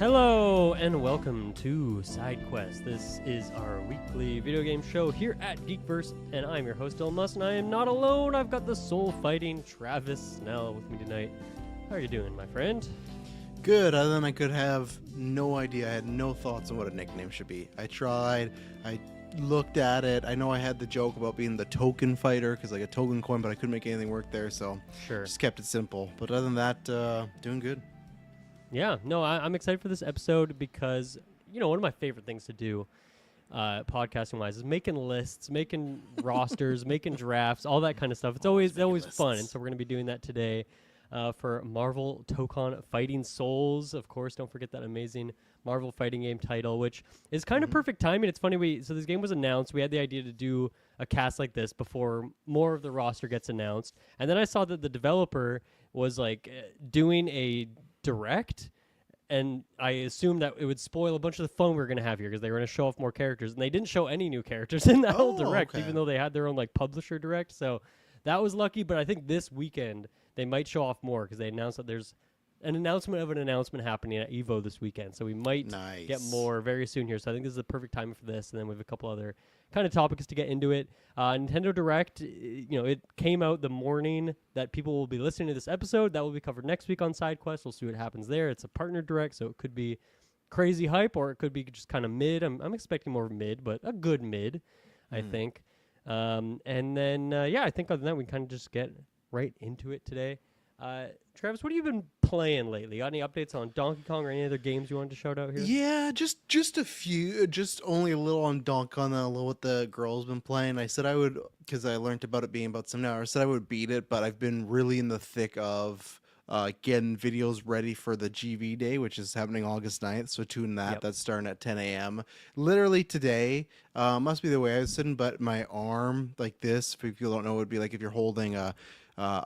Hello and welcome to Sidequest. This is our weekly video game show here at Geekverse, and I'm your host, Dylan Musk, and I am not alone. I've got the soul-fighting Travis Snell with me tonight. How are you doing, my friend? Good, other than I could have no idea. I had no thoughts on what a nickname should be. I tried, I looked at it. I know I had the joke about being the Tokon fighter, because like a token coin, but I couldn't make anything work there, so just kept it simple. But other than that, doing good. Yeah, no, I'm excited for this episode because, one of my favorite things to do podcasting-wise is making lists, making rosters, making drafts, all that kind of stuff. It's always fun, and so we're going to be doing that today for Marvel Tokon Fighting Souls. Of course, don't forget that amazing Marvel fighting game title, which is kind of perfect timing. It's funny, so this game was announced. We had the idea to do a cast like this before more of the roster gets announced, and then I saw that the developer was doing a direct, and I assumed that it would spoil a bunch of the fun we were going to have here because they were going to show off more characters, and they didn't show any new characters in that whole direct, even though they had their own publisher direct. So that was lucky, but I think this weekend they might show off more because they announced that there's an announcement of an announcement happening at EVO this weekend. So we might get more very soon here. So I think this is the perfect timing for this, and then we have a couple other kind of topics to get into it. Nintendo Direct, it came out the morning that people will be listening to this episode. That will be covered next week on SideQuest. We'll see what happens there. It's a partner Direct, so it could be crazy hype, or it could be just kind of mid. I'm expecting more mid, but a good mid, I think. And then, I think other than that, we can kind of just get right into it today. Travis, what have you been playing lately? Got any updates on Donkey Kong or any other games you wanted to shout out here? Yeah, just a few, just only a little on Donkey Kong and a little what the girl's been playing. I said I would, because I learned about it being about 7 hours, I said I would beat it, but I've been really in the thick of getting videos ready for the GV Day, which is happening August 9th, so tune that. Yep. That's starting at 10 a.m. Literally today, must be the way I was sitting, but my arm, like this, if people don't know, would be like if you're holding a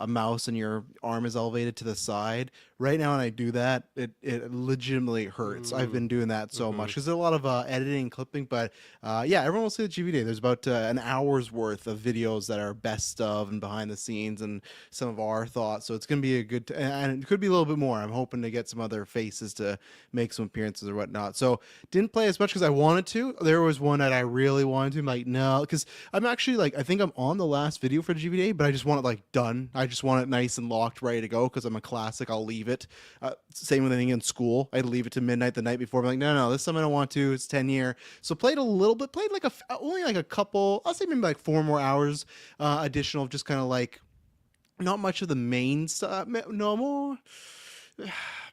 mouse and your arm is elevated to the side. Right now when I do that, it legitimately hurts. I've been doing that so much because there's a lot of editing and clipping, but everyone will see the GV Day. There's about an hour's worth of videos that are best of and behind the scenes and some of our thoughts, so it's going to be a good and it could be a little bit more. I'm hoping to get some other faces to make some appearances or whatnot. So didn't play as much because I wanted to. There was one that I really wanted to. I'm like, no, because I'm actually I think I'm on the last video for the GV Day, but I just want it done. I just want it nice and locked, ready to go, because I'm a classic. I'll leave it. Same with anything in school. I'd leave it to midnight the night before. I'm like, no, this time I don't want to. It's 10 year. So played a little bit. Played only a couple. I'll say maybe 4 more hours additional, just kind of not much of the main stuff. No more.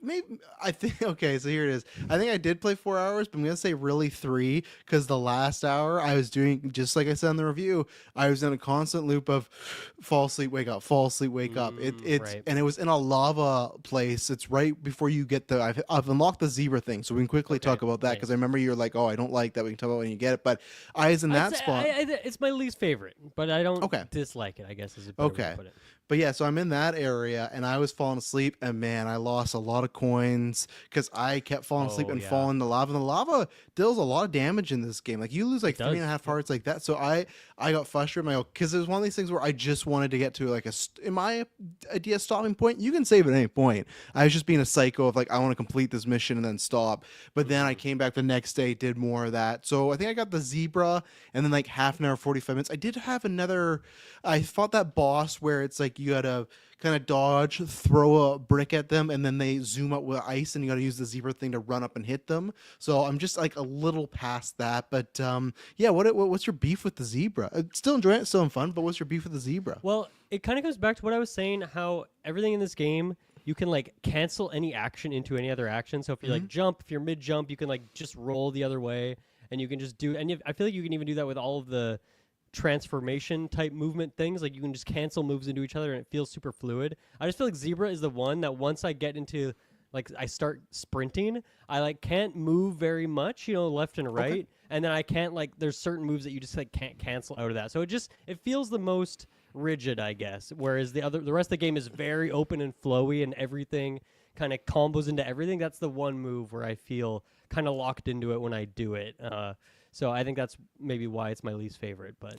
Maybe I think okay, so here it is. I think I did play 4 hours, but I'm gonna say really 3, because the last hour I was doing, just like I said in the review, I was in a constant loop of fall asleep, wake up, fall asleep, wake up. And it was in a lava place. It's right before you get the I've unlocked the zebra thing, so we can quickly talk about that, because I remember you're like, oh, I don't like that. We can talk about when you get it, but I was in that spot. It's my least favorite, but I don't dislike it, I guess is a better way to put it. But yeah, so I'm in that area, and I was falling asleep, and man, I lost a lot of coins because I kept falling asleep and falling in the lava. And the lava deals a lot of damage in this game. You lose 3.5 hearts like that. So I got frustrated. Because it was one of these things where I just wanted to get to in my idea, stopping point. You can save at any point. I was just being a psycho of I want to complete this mission and then stop. But then I came back the next day, did more of that. So I think I got the zebra, and then half an hour, 45 minutes. I did have I fought that boss where it's you gotta kind of dodge, throw a brick at them, and then they zoom up with ice, and you gotta use the zebra thing to run up and hit them. So I'm just a little past that, but what's your beef with the zebra? Still enjoying it, still in fun, but what's your beef with the zebra? Well, it kind of goes back to what I was saying, how everything in this game, you can cancel any action into any other action. So if you jump, if you're mid jump, you can just roll the other way, and you can just do. And I feel like you can even do that with all of the transformation type movement things. You can just cancel moves into each other, and it feels super fluid. I just feel like zebra is the one that once I get into I start sprinting, I can't move very much, left and right, and then I can't there's certain moves that you just can't cancel out of that. So it feels the most rigid, I guess, whereas the rest of the game is very open and flowy, and everything kind of combos into everything. That's the one move where I feel kind of locked into it when I do it. So I think that's maybe why it's my least favorite, but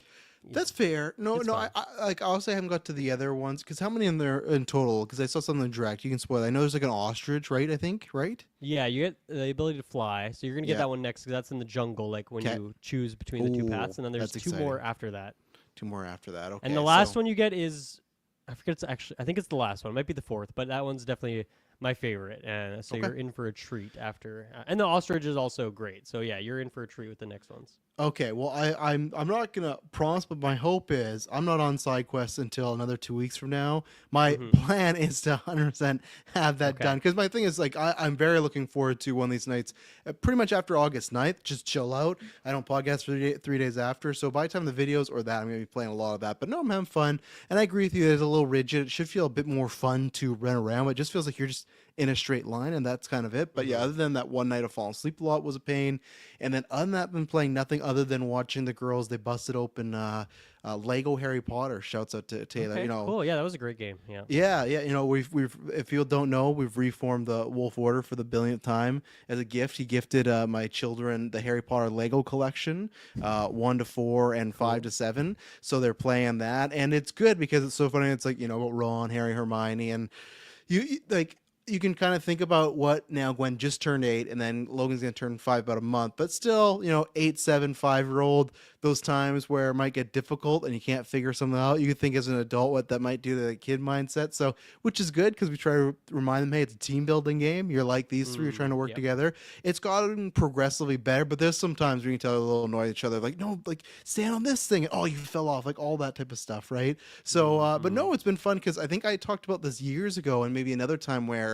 That's fair. No, it's no. fun. Like I also haven't got to the other ones because how many in there in total? Because I saw something direct. You can spoil. I know there's like an ostrich, right? I think, right? Yeah, you get the ability to fly, so you're gonna get Yeah. that one next because that's in the jungle, like when Okay. you choose between the two Oh, paths, and then there's that's two more exciting. after that. Two more after that. And the Okay, last so one you get is, I forget. It's actually, I think it's the last one. It might be the fourth, but that one's definitely my favorite. And so okay. you're in for a treat after. And the ostrich is also great. So yeah, you're in for a treat with the next ones. Okay, well, I'm not gonna promise, but my hope is I'm not on Sidequest until another 2 weeks from now. My Hmm. plan is to 100% have that Okay. done because my thing is like I'm very looking forward to one of these nights, pretty much after August 9th, just chill out. I don't podcast for 3 days after, so by the time the videos or that, I'm gonna be playing a lot of that. But no, I'm having fun, and I agree with you. It's a little rigid. It should feel a bit more fun to run around. It just feels like you're just in a straight line, and that's kind of it. But yeah, Hmm. other than that one night of falling asleep a lot was a pain. And then other than that, I've been playing nothing other than watching the girls. They busted open Lego Harry Potter. Shouts out to Taylor. Okay. Cool. Yeah, that was a great game. Yeah. Yeah, yeah. We've if you don't know, we've reformed the Wolf Order for the billionth time as a gift. He gifted my children the Harry Potter Lego collection, 1 to 4 and Cool. 5 to 7. So they're playing that, and it's good because it's so funny. It's like about Ron, Harry, Hermione, and like you can kind of think about what now Gwen just turned 8 and then Logan's gonna turn 5 about a month, but still 8, 7, 5-year old, those times where it might get difficult and you can't figure something out, you could think as an adult what that might do to the kid mindset. So which is good because we try to remind them, hey, it's a team building game, you're like these three, you're trying to work Yep. together. It's gotten progressively better, but there's some times where you can tell they're a little annoyed at each other, like, no, like stand on this thing, and, oh, you fell off, like all that type of stuff, right? So but Mm-hmm. no, it's been fun because I think I talked about this years ago and maybe another time where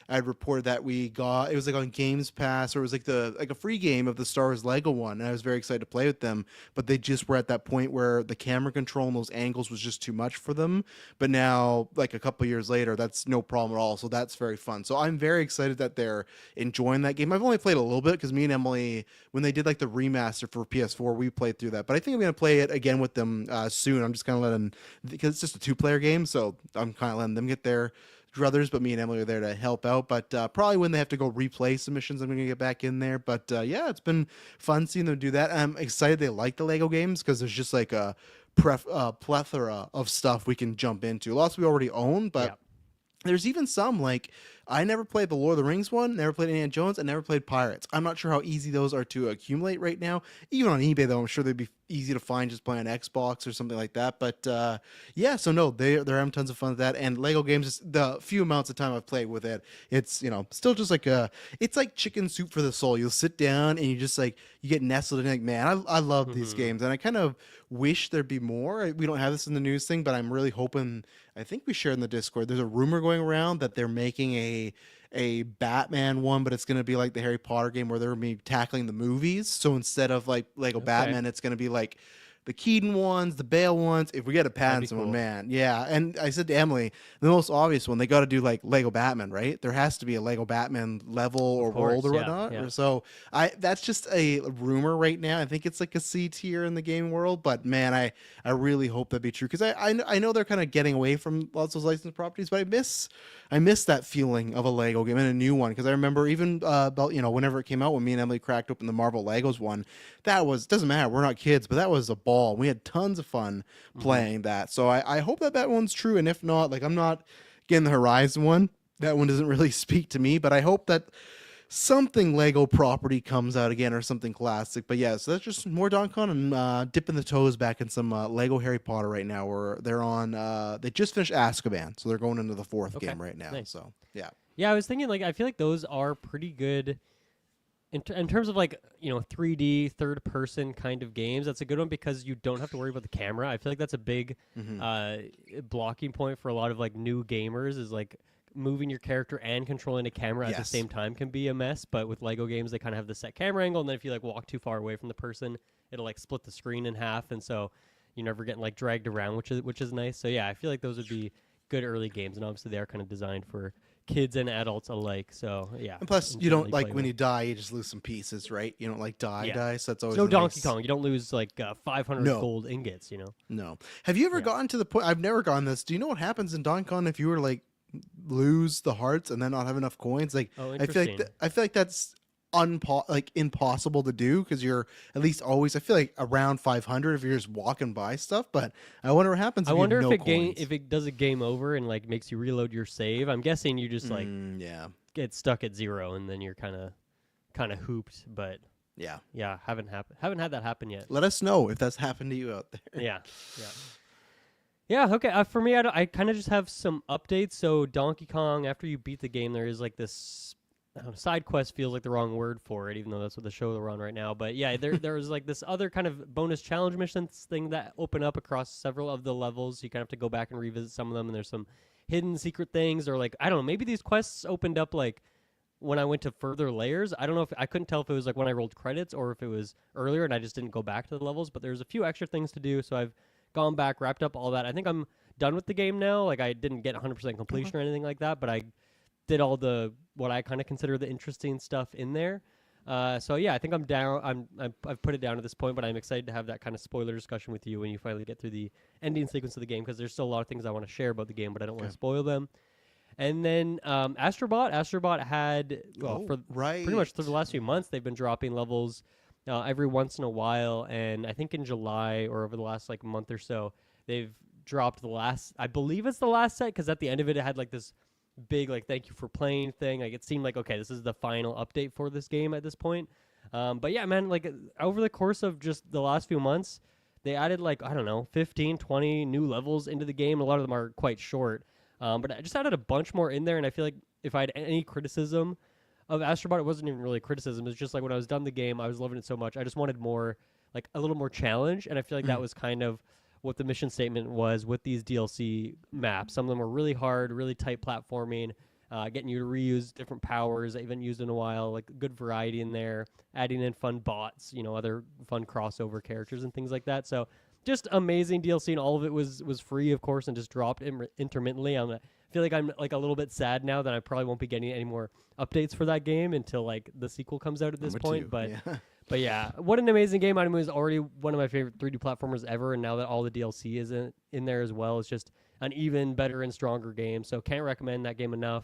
I'd reported that we got, it was like on Games Pass, or it was like a free game of the Star Wars Lego one, and I was very excited to play with them, but they just were at that point where the camera control and those angles was just too much for them. But now, like a couple years later, that's no problem at all. So that's very fun. So I'm very excited that they're enjoying that game. I've only played a little bit because me and Emily, when they did like the remaster for PS4, we played through that. But I think I'm gonna play it again with them soon. I'm just kind of letting, because it's just a 2-player game, so I'm kind of letting them get their druthers, but me and Emily are there to help out. But probably when they have to go replay some missions, I'm going to get back in there. But yeah, it's been fun seeing them do that. I'm excited they like the Lego games because there's just like a plethora of stuff we can jump into. Lots we already own, but Yep. there's even some like I never played the Lord of the Rings one, never played Indiana Jones, and never played Pirates. I'm not sure how easy those are to accumulate right now. Even on eBay, though, I'm sure they'd be easy to find just playing on Xbox or something like that. But yeah, so no, they're having tons of fun with that. And Lego games, the few amounts of time I've played with it, it's still just like it's like chicken soup for the soul. You'll sit down and you just like you get nestled in like, man, I love these Mm-hmm. games, and I kind of wish there'd be more. We don't have this in the news thing, but I'm really hoping. I think we shared in the Discord. There's a rumor going around that they're making a Batman one, but it's going to be like the Harry Potter game where they're going to be tackling the movies. So instead of like Lego Okay. Batman, it's going to be like the Keaton ones, the Bale ones. If we get a That'd be Pattinson one, cool. man, yeah. And I said to Emily, the most obvious one, they got to do like Lego Batman, right? There has to be a Lego Batman level Of or world course. or Yeah. whatnot. Yeah. Or so that's just a rumor right now. I think it's like a C tier in the gaming world, but man, I really hope that'd be true because I know they're kind of getting away from lots of those licensed properties, but I miss that feeling of a Lego game and a new one because I remember even about whenever it came out when me and Emily cracked open the Marvel Legos one, that was doesn't matter, we're not kids, but that was a ball. We had tons of fun Mm-hmm. playing that. So I hope that one's true, and if not, like I'm not getting the Horizon one. That one doesn't really speak to me, but I hope that something Lego property comes out again or something classic. But yeah, so that's just more Donkon and dipping the toes back in some Lego Harry Potter right now. Where they're on, they just finished Azkaban, so they're going into the fourth Okay. game right now. Nice. So yeah, Yeah, I was thinking like I feel like those are pretty good in terms of like 3D third person kind of games. That's a good one because you don't have to worry about the camera. I feel like that's a big hmm blocking point for a lot of like new gamers is like moving your character and controlling a camera at the yes, same time can be a mess. But with Lego games, they kind of have the set camera angle, and then if you like walk too far away from the person, it'll like split the screen in half, and so you're never getting like dragged around, which is nice. So yeah, I feel like those would be good early games, and obviously they are kind of designed for kids and adults alike. So yeah, and plus you infinitely don't like when playable. you die, you just lose some pieces, right? You don't like Yeah, die, so that's it's always no a Donkey nice. Kong. You don't lose like 500 No, gold ingots. no. Have you ever Yeah. gotten to the point? I've never gotten this. Do you know what happens in Donkey Kong if you were to, like lose the hearts and then not have enough coins? Like Oh, I feel like interesting. I feel like that's impossible to do because you're at least always, I feel like, around 500 if you're just walking by stuff. But I wonder what happens. I if wonder you have if no coins. if it does a game over and like makes you reload your save. I'm guessing you just like yeah. get stuck at 0 and then you're kind of hooped. But Yeah. haven't had that happen yet. Let us know if that's happened to you out there. Yeah. Okay. For me, I kind of just have some updates. So Donkey Kong, after you beat the game, there is like this. I don't know, side quest feels like the wrong word for it, even though that's what the show we're on right now. But yeah, there was like this other kind of bonus challenge missions thing that open up across several of the levels. You kind of have to go back and revisit some of them, and there's some hidden secret things, or like I don't know, maybe these quests opened up like when I went to further layers. I don't know if I couldn't tell if it was like when I rolled credits or if it was earlier and I just didn't go back to the levels. But there's a few extra things to do, so I've gone back, wrapped up all that. I think I'm done with the game now. Like I didn't get 100% completion or anything like that, but I did all the what I kind of consider the interesting stuff in there. So yeah, I think I'm down. I've put it down at this point, but I'm excited to have that kind of spoiler discussion with you when you finally get through the ending sequence of the game, because there's still a lot of things I want to share about the game, but I don't want to spoil them. And then Astrobot had pretty much through the last few months they've been dropping levels every once in a while, and I think in July or over the last like month or so they've dropped the last. I believe it's the last set, because at the end of it had like this big like thank you for playing thing. Like it seemed like, okay, this is the final update for this game at this point. But yeah, man, like over the course of just the last few months they added like, I don't know, 15 20 new levels into the game. A lot of them are quite short, but I just added a bunch more in there. And I feel like if I had any criticism of Astrobot, it wasn't even really a criticism. It's just like when I was done the game, I was loving it so much, I just wanted more, like a little more challenge. And I feel like that was kind of what the mission statement was with these DLC maps. Some of them were really hard, really tight platforming, getting you to reuse different powers I haven't used in a while, like good variety in there, adding in fun bots, other fun crossover characters and things like that. So just amazing DLC, and all of it was free, of course, and just dropped intermittently. I feel like I'm like a little bit sad now that I probably won't be getting any more updates for that game until like the sequel comes out at this point. But yeah, what an amazing game. It was already one of my favorite 3D platformers ever, and now that all the DLC is in there as well, it's just an even better and stronger game. So can't recommend that game enough.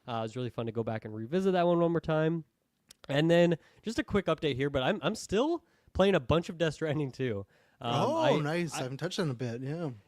It was really fun to go back and revisit that one more time. And then just a quick update here, but I'm still playing a bunch of Death Stranding too. Nice. I haven't touched on a bit.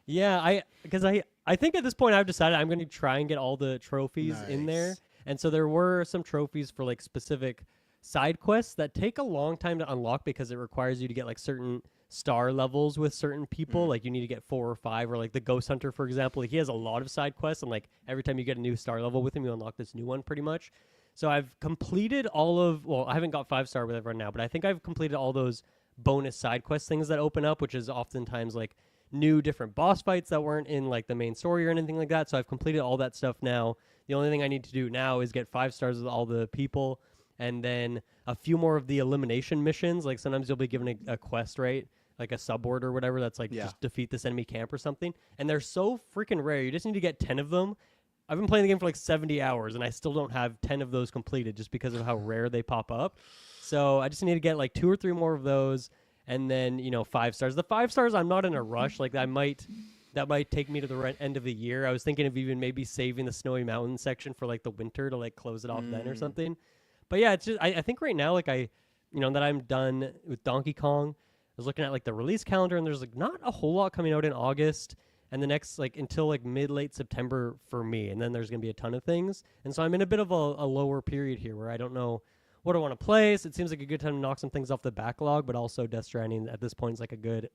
Yeah, because I think at this point I've decided I'm going to try and get all the trophies in there. And so there were some trophies for like specific side quests that take a long time to unlock, because it requires you to get like certain star levels with certain people. Like you need to get 4 or 5, or like the Ghost Hunter, for example. Like he has a lot of side quests, and like every time you get a new star level with him, you unlock this new one pretty much. So I've completed I haven't got 5-star with everyone now, but I think I've completed all those bonus side quest things that open up, which is oftentimes like new different boss fights that weren't in like the main story or anything like that. So I've completed all that stuff now. The only thing I need to do now is get 5 stars with all the people, and then a few more of the elimination missions. Like sometimes you'll be given a quest, right? Like a subword or whatever that's like just defeat this enemy camp or something. And they're so freaking rare. You just need to get 10 of them. I've been playing the game for like 70 hours, and I still don't have 10 of those completed just because of how rare they pop up. So I just need to get like 2 or 3 more of those, and then 5 stars. The 5 stars, I'm not in a rush. Like that might take me to the end of the year. I was thinking of even maybe saving the Snowy Mountain section for like the winter to like close it off then or something. But yeah, it's just I think right now, like that I'm done with Donkey Kong. I was looking at like the release calendar, and there's like not a whole lot coming out in August, and the next like until like late September for me, and then there's gonna be a ton of things. And so I'm in a bit of a lower period here where I don't know what I want to play. So it seems like a good time to knock some things off the backlog, but also Death Stranding at this point is like a good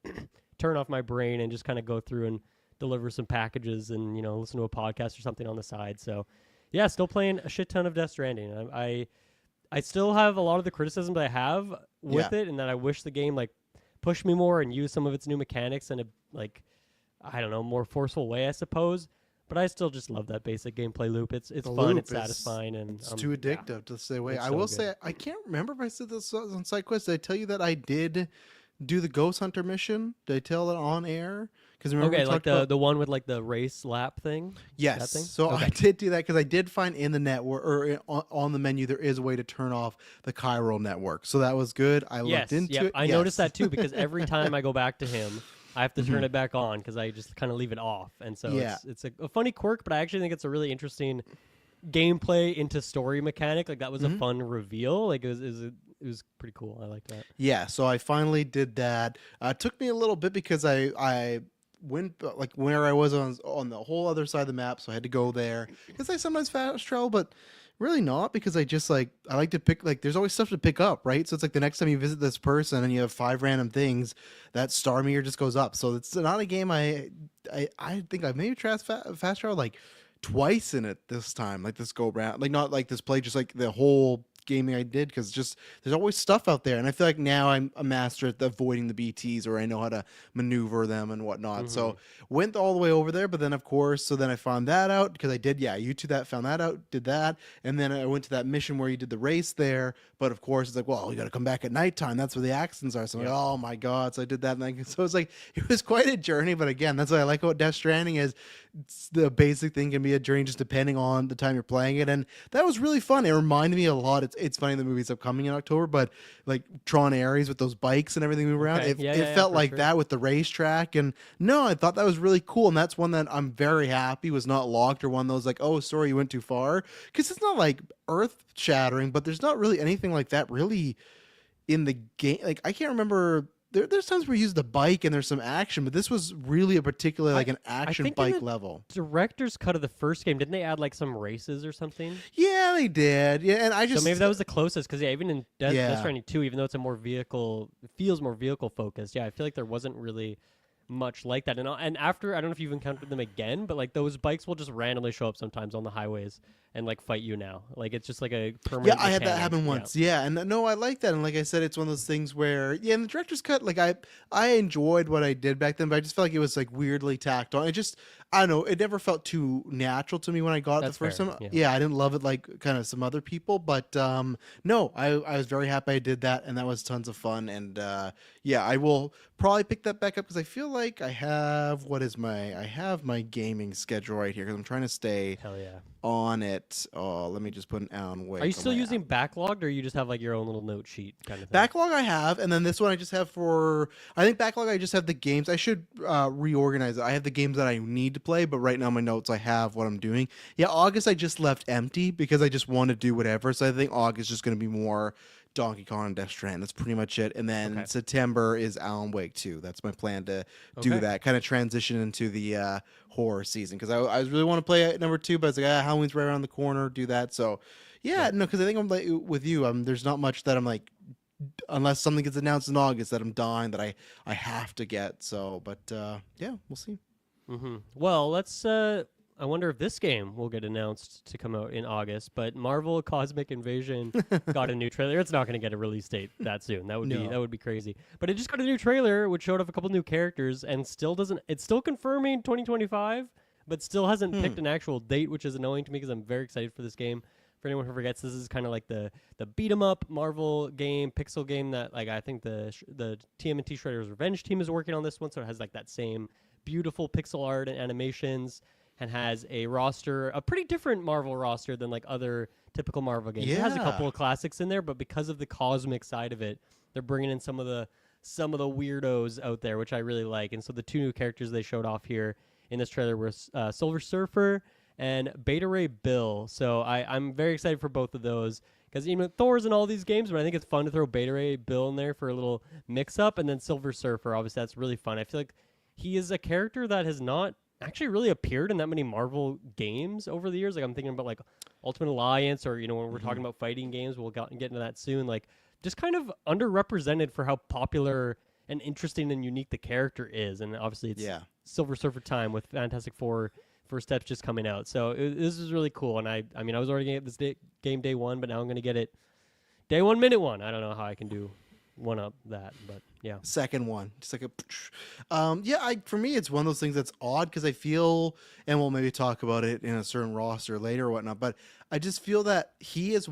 turn off my brain and just kind of go through and deliver some packages and listen to a podcast or something on the side. So yeah, still playing a shit ton of Death Stranding. I still have a lot of the criticism that I have with it, and that I wish the game like pushed me more and used some of its new mechanics in a like, I don't know, more forceful way, I suppose. But I still just love that basic gameplay loop. It's fun, it's satisfying, and it's too addictive to stay away. It's I so will good. say, I can't remember if I said this on SideQuest. Did I tell you that I did do the Ghost Hunter mission? Did I tell that on air? Because remember we like talked the one with like the race lap thing. Yes. That thing? So Okay. I did do that because I did find in the network or on the menu there is a way to turn off the chiral network. So that was good. I looked into it. I noticed that too, because every time I go back to him, I have to turn it back on because I just kind of leave it off. And so it's a funny quirk, but I actually think it's a really interesting gameplay into story mechanic. Like that was a Mhm. fun reveal. Like it was pretty cool. I like that. Yeah, so I finally did that. It took me a little bit because I went like where I was on the whole other side of the map, so I had to go there because I sometimes fast travel, but really not because I just like I like to pick like there's always stuff to pick up, right? So it's like the next time you visit this person and you have 5 random things, that star meter just goes up. So it's not a game I think I maybe fast travel like twice in it this time, like this go round, like not like this play, just like the whole gaming I did because just there's always stuff out there, and I feel like now I'm a master at avoiding the BTs, or I know how to maneuver them and whatnot. Mm-hmm. So went all the way over there, but then of course, so then I found that out because I did, yeah, YouTube that, found that out, did that, and then I went to that mission where you did the race there. But of course, it's like, well, you got to come back at nighttime. That's where the accidents are. So I'm Yep. like, oh my god. So I did that, and like, so it's like it was quite a journey. But again, that's what I like about Death Stranding is it's the basic thing can be a journey just depending on the time you're playing it, and that was really fun. It reminded me a lot. It's funny the movie's upcoming in October, but like Tron Ares with those bikes and everything moving around, Okay. it, Yeah, it yeah, yeah, felt for like sure. that with the racetrack. And no, I thought that was really cool, and that's one that I'm very happy was not locked or one of those like, oh, sorry, you went too far, because it's not like earth shattering, but there's not really anything like that really in the game. Like I can't remember. There's times where you use the bike and there's some action, but this was really a particular I like an I action think in bike the level. director's cut of the first game, didn't they add like some races or something? Yeah, they did. Yeah, and I So maybe just that was the closest, because yeah, even in Death yeah. Stranding 2, even though it's a more vehicle, it feels more vehicle focused. Yeah, I feel like there wasn't really much like that. And after, I don't know if you've encountered them again, but like those bikes will just randomly show up sometimes on the highways and like fight you now. Like it's just like a Yeah, permanent I had that mechanic. happen Yeah. once. Yeah, and no, I like that. And like I said, it's one of those things where yeah, in the director's cut, like I enjoyed what I did back then, but I just felt like it was like weirdly tacked on. It just I don't know, it never felt too natural to me when I got it the That's first fair. time. Yeah. Yeah, I didn't love it like kind of some other people, but no, I was very happy I did that, and that was tons of fun. And yeah, I will probably pick that back up because I feel like I have I have my gaming schedule right here because I'm trying to stay Hell yeah. on it. Oh, let me just put an Alan Wake. Are you on still my using Backloggd, or you just have like your own little note sheet kind of thing? Backlog I have, and then this one I just have for. I think backlog I just have the games. I should reorganize it. I have the games that I need to play, but right now my notes I have what I'm doing. Yeah, August I just left empty because I just want to do whatever. So I think August is just going to be more Donkey Kong and Death Strand. That's pretty much it. And then Okay. September is Alan Wake 2. That's my plan to do Okay. that. Kind of transition into the horror season because I really want to play it number 2, but it's like Halloween's right around the corner. Do that. So yeah, Yeah. no, because I think I'm like with you. There's not much that I'm like unless something gets announced in August that I'm dying that I have to get. So, but yeah, we'll see. Mm-hmm. Well, let's. I wonder if this game will get announced to come out in August. But Marvel Cosmic Invasion got a new trailer. It's not going to get a release date that soon. That would be No. that would be crazy. But it just got a new trailer, which showed off a couple new characters, and still doesn't. It's still confirming 2025, but still hasn't picked an actual date, which is annoying to me because I'm very excited for this game. For anyone who forgets, this is kind of like the beat 'em up Marvel game, pixel game that like I think the TMNT Shredder's Revenge team is working on this one, so it has like that same beautiful pixel art and animations, and has a roster, a pretty different Marvel roster than like other typical Marvel games. It has a Yeah. couple of classics in there, but because of the cosmic side of it, they're bringing in some of the weirdos out there, which I really like. And so the two new characters they showed off here in this trailer were Silver Surfer and Beta Ray Bill. So I'm very excited for both of those because Thor's in all these games, but I think it's fun to throw Beta Ray Bill in there for a little mix up, and then Silver Surfer. Obviously, that's really fun. I feel like he is a character that has not actually really appeared in that many Marvel games over the years. Like I'm thinking about like Ultimate Alliance, or when we're talking about fighting games, we'll get into that soon. Like just kind of underrepresented for how popular and interesting and unique the character is. And obviously, it's Yeah. Silver Surfer time with Fantastic Four first steps just coming out. So this is really cool. And I mean, I was already going to get this game day one, but now I'm going to get it day one, minute one. I don't know how I can do one up that, but yeah. Second one, just like yeah. For me, it's one of those things that's odd because I feel, and we'll maybe talk about it in a certain roster later or whatnot. But I just feel that he is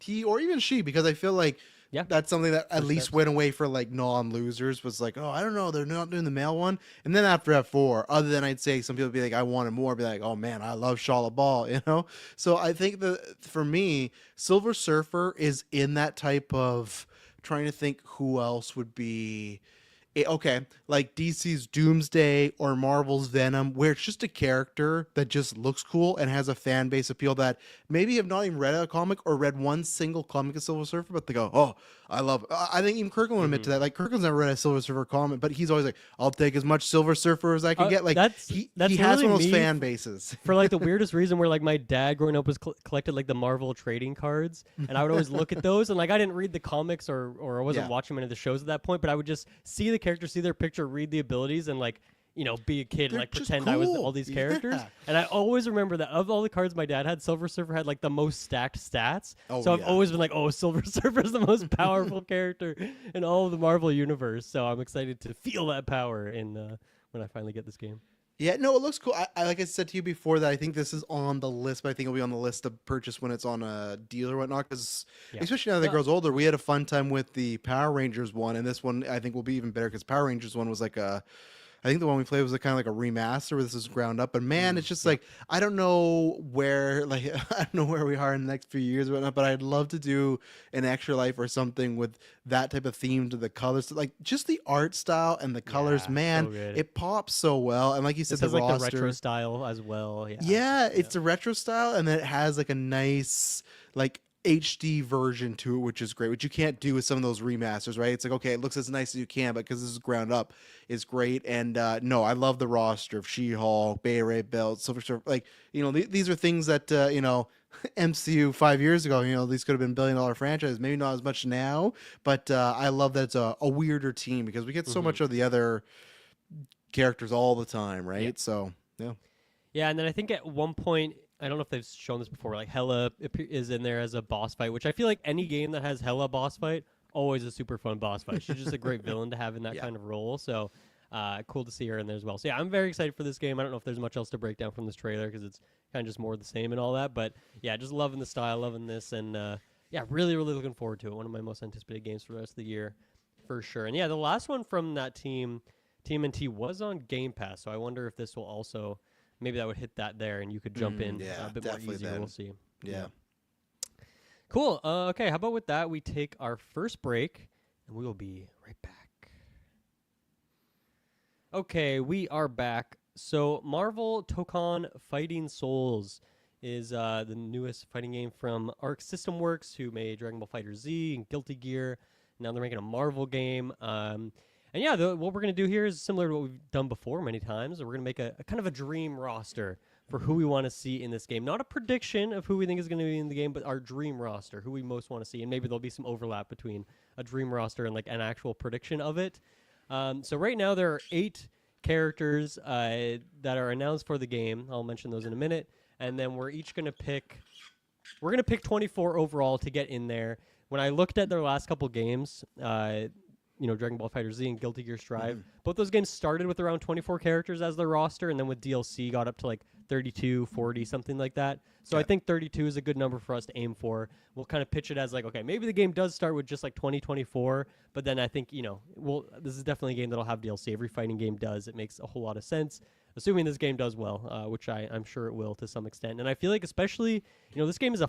he or even she, because I feel like Yeah. that's something that at First least steps. went away for like non-losers. Was like, oh, I don't know, they're not doing the male one. And then after F4, other than I'd say some people be like, I wanted more, be like, oh man, I love Shala Ball, So I think that for me, Silver Surfer is in that type of trying to think who else would be okay, like DC's Doomsday or Marvel's Venom, where it's just a character that just looks cool and has a fan base appeal that maybe have not even read a comic or read one single comic of Silver Surfer, but they go, "Oh, I love." I think even Kirkland will admit to that. Like Kirkland's never read a Silver Surfer comic, but he's always like, "I'll take as much Silver Surfer as I can get." Like that's he that's has really one of those me fan bases. for like the weirdest reason where like my dad growing up was collected like the Marvel trading cards, and I would always look at those, and like I didn't read the comics or I wasn't Yeah. watching any of the shows at that point, but I would just see the characters, see their picture, read the abilities, and like be a kid and They're like just pretend I was cool. all these characters. Yeah. And I always remember that of all the cards my dad had, Silver Surfer had like the most stacked stats. Oh, So I've yeah. always been like, oh, Silver Surfer is the most powerful character in all of the Marvel universe. So I'm excited to feel that power in when I finally get this game. Yeah, no, it looks cool. I like I said to you before that I think this is on the list, but I think it'll be on the list to purchase when it's on a deal or whatnot. Because Yeah. especially now that it grows older, we had a fun time with the Power Rangers one, and this one I think will be even better because Power Rangers one was like I think the one we played was kind of like a remaster where this is ground up. But man, it's just like I don't know where like I don't know where we are in the next few years or whatnot. But I'd love to do an Extra Life or something with that type of theme to the colors, like just the art style and the colors. Yeah, Man, so good. it pops so well. And like you said, This has the like roster, the retro style as well. Yeah. yeah, it's the retro style, and then it has like a nice like HD version to it, which is great. Which you can't do with some of those remasters, right? It's like okay, it looks as nice as you can, but because this is ground up, it's great. And no, I love the roster of She-Hulk, Bay Ray Belt, Silver Surfer. Like these are things that MCU 5 years ago, these could have been billion-dollar franchises. Maybe not as much now, but I love that it's a weirder team because we get so much of the other characters all the time, right? Yeah. So yeah. Yeah, and then I think at one point, I don't know if they've shown this before, like Hela is in there as a boss fight, which I feel like any game that has Hela boss fight, always a super fun boss fight. She's just a great villain to have in that Yeah. kind of role. So cool to see her in there as well. So yeah, I'm very excited for this game. I don't know if there's much else to break down from this trailer because it's kind of just more of the same and all that. But yeah, just loving the style, loving this, and yeah, really, really looking forward to it. One of my most anticipated games for the rest of the year, for sure. And yeah, the last one from that team, TMNT, was on Game Pass. So I wonder if this will also. Maybe that would hit that there, and you could jump in yeah, a bit more definitely easier. then. We'll see. Yeah. Cool. Okay, how about with that, we take our first break, and we will be right back. Okay, we are back. So Marvel Tokon Fighting Souls is the newest fighting game from Arc System Works, who made Dragon Ball Fighter Z and Guilty Gear. Now they're making a Marvel game. And yeah, what we're going to do here is similar to what we've done before many times. We're going to make a kind of a dream roster for who we want to see in this game. Not a prediction of who we think is going to be in the game, but our dream roster, who we most want to see. And maybe there'll be some overlap between a dream roster and like an actual prediction of it. So right now there are 8 characters that are announced for the game. I'll mention those in a minute. And then we're each going to pick... We're going to pick 24 overall to get in there. When I looked at their last couple games... Dragon Ball Fighter Z and Guilty Gear Strive. Both those games started with around 24 characters as their roster, and then with DLC got up to like 32, 40, something like that. So I think 32 is a good number for us to aim for. We'll kind of pitch it as like, okay, maybe the game does start with just like 24, but then I think, this is definitely a game that'll have DLC. Every fighting game does. It makes a whole lot of sense, assuming this game does well, which I'm sure it will to some extent. And I feel like especially, this game is a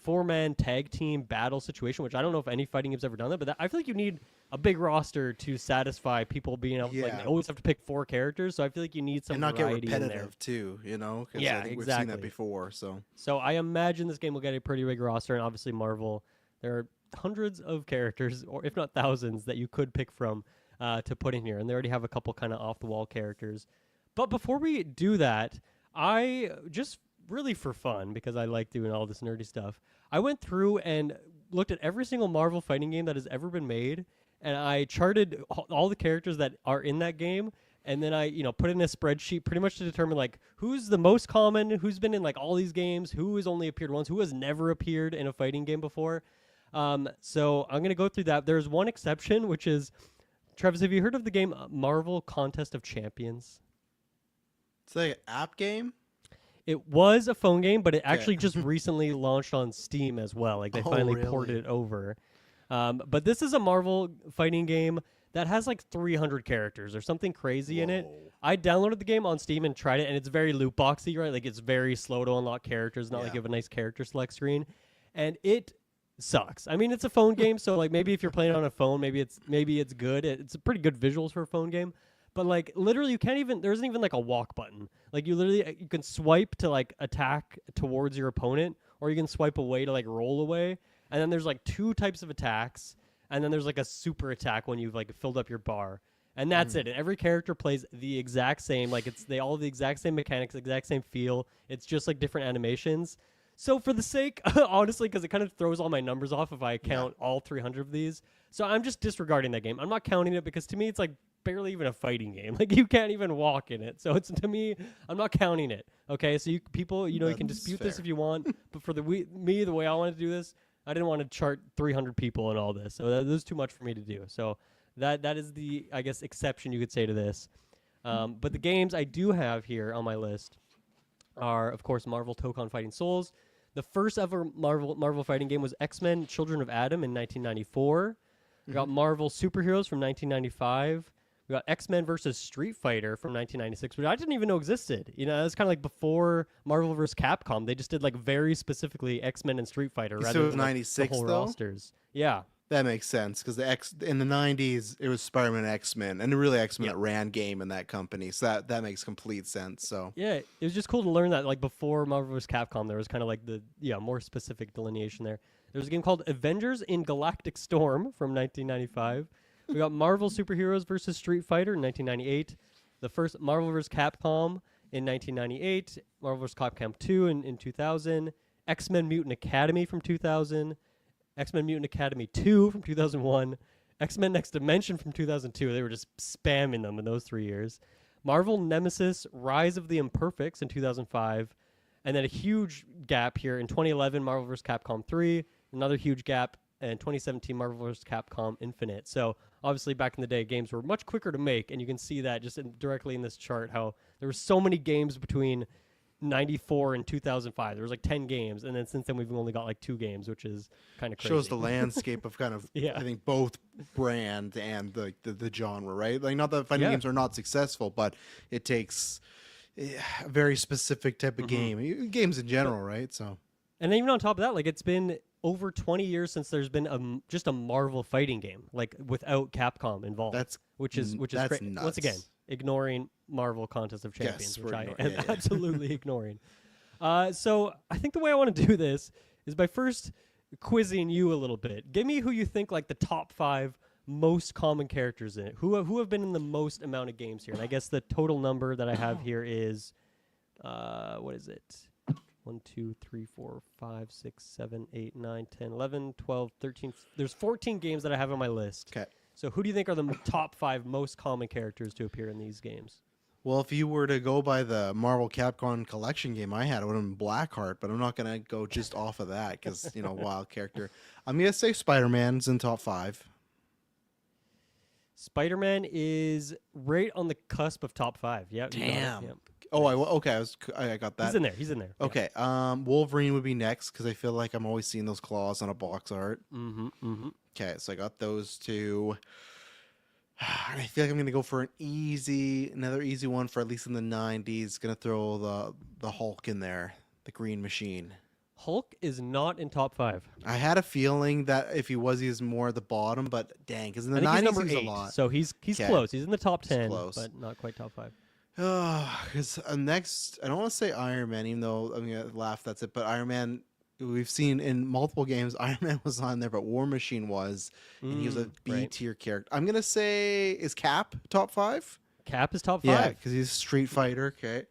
4-man tag team battle situation, which I don't know if any fighting game's ever done that, but I feel like you need a big roster to satisfy people being able to they always have to pick 4 characters, so I feel like you need some and not get variety in there. repetitive too, because Yeah, I think we've exactly. seen that before. So I imagine this game will get a pretty big roster, and obviously Marvel, there are hundreds of characters, or if not thousands, that you could pick from to put in here, and they already have a couple kind of off-the-wall characters. But before we do that, I just really for fun, because I like doing all this nerdy stuff, I went through and looked at every single Marvel fighting game that has ever been made, and I charted all the characters that are in that game, and then I, put in a spreadsheet pretty much to determine like who's the most common, who's been in like all these games, who has only appeared once, who has never appeared in a fighting game before. So I'm gonna go through that. There's one exception, which is, Travis, have you heard of the game Marvel Contest of Champions? it's like an app game. It was a phone game, but it actually just recently launched on Steam as well. Like they finally really? ported it over. But this is a Marvel fighting game that has like 300 characters or something crazy in it. I downloaded the game on Steam and tried it, and it's very loot boxy, right? Like it's very slow to unlock characters, not like you have a nice character select screen. And it sucks. I mean, it's a phone game, so like maybe if you're playing on a phone, maybe it's good. It's a pretty good visuals for a phone game. But like literally, you can't even. There isn't even like a walk button. Like you can swipe to like attack towards your opponent, or you can swipe away to like roll away. And then there's like two types of attacks, and then there's like a super attack when you've like filled up your bar, and that's it. And every character plays the exact same. Like they all have the exact same mechanics, exact same feel. It's just like different animations. So for the sake, honestly, because it kind of throws all my numbers off if I count all 300 of these. So I'm just disregarding that game. I'm not counting it because to me it's like barely even a fighting game. Like you can't even walk in it. So it's to me, I'm not counting it. Okay, so you people, you can dispute this if you want, but for the way I want to do this, I didn't want to chart 300 people and all this. So that was too much for me to do. So that is the, I guess, exception you could say to this. But the games I do have here on my list are, of course, Marvel Tokon Fighting Souls. The first ever Marvel fighting game was X-Men Children of Adam in 1994. We got Marvel Superheroes from 1995. We got X-Men versus Street Fighter from 1996, which I didn't even know existed. That was kind of like before Marvel vs. Capcom. They just did like very specifically X-Men and Street Fighter rather So it was than like, 96 the whole though? rosters. Yeah. That makes sense because in the 90s it was Spider-Man and X-Men, and really X-Men that ran game in that company, so that makes complete sense. So yeah, it was just cool to learn that like before Marvel vs. Capcom, there was kind of like the more specific delineation there. There was a game called Avengers in Galactic Storm from 1995. We got Marvel Superheroes versus Street Fighter in 1998. The first Marvel vs. Capcom in 1998. Marvel vs. Capcom 2 in 2000. X-Men Mutant Academy from 2000. X-Men Mutant Academy 2 from 2001, X-Men Next Dimension from 2002. They were just spamming them in those 3 years. Marvel Nemesis Rise of the Imperfects in 2005, and then a huge gap here in 2011, Marvel vs. Capcom 3, another huge gap, and 2017, Marvel vs. Capcom Infinite. So obviously back in the day, games were much quicker to make, and you can see that just directly in this chart how there were so many games between 94 and 2005. There was like 10 games, and then since then we've only got like 2 games, which is kind of crazy. Shows the landscape of kind of I think both brand and the genre, right? Like not that fighting games are not successful, but it takes a very specific type of game. Games in general, right? So, and then even on top of that, like it's been over 20 years since there's been just a Marvel fighting game, like without Capcom involved. Which is great. Nuts. Once again, ignoring Marvel Contest of Champions, which I am yeah. absolutely ignoring. So I think the way I want to do this is by first quizzing you a little bit. Give me who you think like the top 5 most common characters in it. Who have been in the most amount of games here? And I guess the total number that I have here is, what is it? 1, 2, 3, 4, 5, 6, 7, 8, 9, 10, 11, 12, 13. There's 14 games that I have on my list. Okay. So who do you think are the top 5 most common characters to appear in these games? Well, if you were to go by the Marvel Capcom collection game I had, it would have been Blackheart, but I'm not going to go just off of that because, wild character. I'm going to say Spider-Man's in top 5. Spider-Man is right on the cusp of top 5. Yeah. Damn. Yeah. Oh, I got that. He's in there. Okay. Yeah. Wolverine would be next because I feel like I'm always seeing those claws on a box art. Mm-hmm. Okay, so I got those 2. I feel like I'm gonna go for another easy one for at least in the 90s. Gonna throw the Hulk in there, the Green Machine. Hulk is not in top 5. I had a feeling that if he was more at the bottom, but dang, because in the I think 90s he's he's number 8, a lot. so he's close. He's in the top 10, close. but not quite top 5. Because next, I don't want to say Iron Man, even though I'm gonna laugh. That's it. But Iron Man, we've seen in multiple games, Iron Man was on there, but War Machine was, and he was a B tier character. I'm gonna say is Cap top 5? Cap is top 5. Yeah, because he's a Street Fighter. Okay.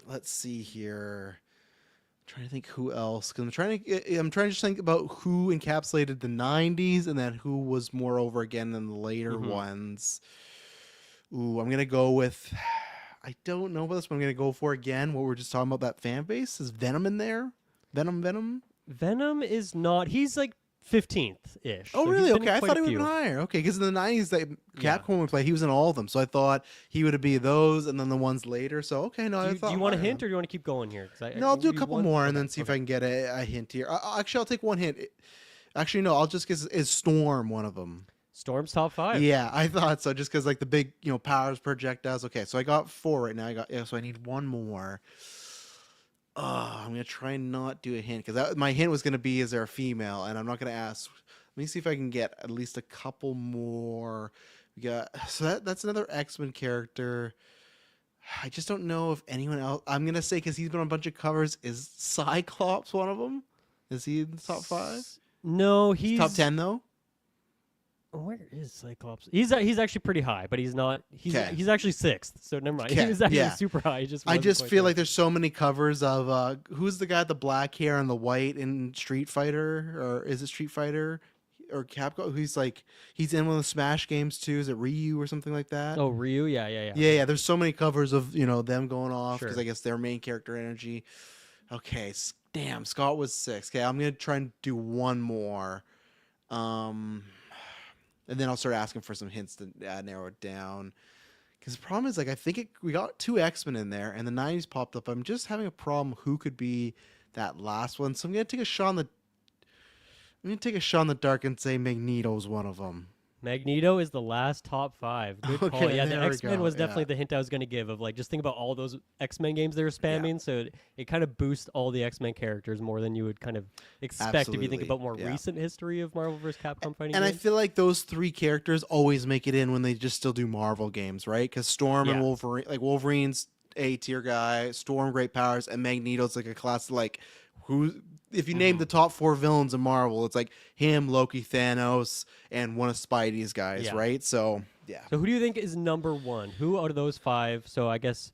Let's see here. I'm trying to think who else. Because I'm trying to just think about who encapsulated the 90s and then who was more over again than the later ones. Ooh, I'm going to go with, I don't know about this, but I'm going to go for again what we're just talking about, that fan base. Is Venom in there? Venom? Venom is not. He's like 15th-ish. Oh, so really? Okay, I quite thought a he would few. have been higher. Okay, because in the 90s, Capcom would play, he was in all of them. So I thought he would be those and then the ones later. So, okay, no, Do you want a hint or do you want to keep going here? No, I'll do a couple more and then see if I can get a hint here. Actually, I'll take one hint. Actually, no, I'll just guess, is Storm one of them? Storm's top 5. Yeah, I thought so. Just because the big, powers, projectiles. Okay, so I got 4 right now. So I need one more. I'm gonna try and not do a hint because my hint was gonna be, is there a female? And I'm not gonna ask. Let me see if I can get at least a couple more. We got that's another X-Men character. I just don't know if anyone else. I'm gonna say because he's been on a bunch of covers. Is Cyclops one of them? Is he in the top 5? No, he's Top 10 though. Where is Cyclops? He's actually pretty high, but he's not. He's 'Kay. he's actually 6th. So never mind. He 'Kay, was actually yeah. super high. I just feel like there's so many covers of who's the guy with the black hair and the white in Street Fighter, or is it Street Fighter or Capcom? Who's like he's in one of the Smash games too. Is it Ryu or something like that? Oh, Ryu. Yeah. Yeah. There's so many covers of them going off because Sure. I guess their main character energy. Okay, damn, Scott was 6. Okay, I'm gonna try and do one more, and then I'll start asking for some hints to narrow it down. Because the problem is, like, I think we got 2 X-Men in there, and the 90s popped up. I'm just having a problem who could be that last one. So I'm gonna take a shot in the dark and say Magneto's one of them. Magneto is the last top 5. Good call. Okay, Yeah, the there we X-Men go, was definitely yeah. the hint I was going to give of like just think about all those X-Men games they were spamming. So it kind of boosts all the X-Men characters more than you would kind of expect if you think Absolutely, about more yeah. recent history of Marvel vs. Capcom fighting And I games. feel like those 3 characters always make it in when they just still do Marvel games, right? Because Storm and Yeah. Wolverine, like Wolverine's A tier guy, Storm great powers, and Magneto's like a class like who. If you name the top 4 villains in Marvel, it's like him, Loki, Thanos, and one of Spidey's guys, Yeah. right? So yeah, So who do you think is number 1? Who out of those 5? So I guess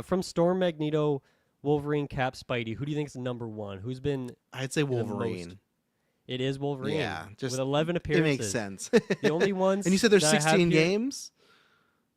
from Storm, Magneto, Wolverine, Cap, Spidey. Who do you think is number 1? Who's been? I'd say the Wolverine. most? It is Wolverine. Yeah, just with 11 it appearances. makes sense. The only ones. And you said there's that I have 16 here- games.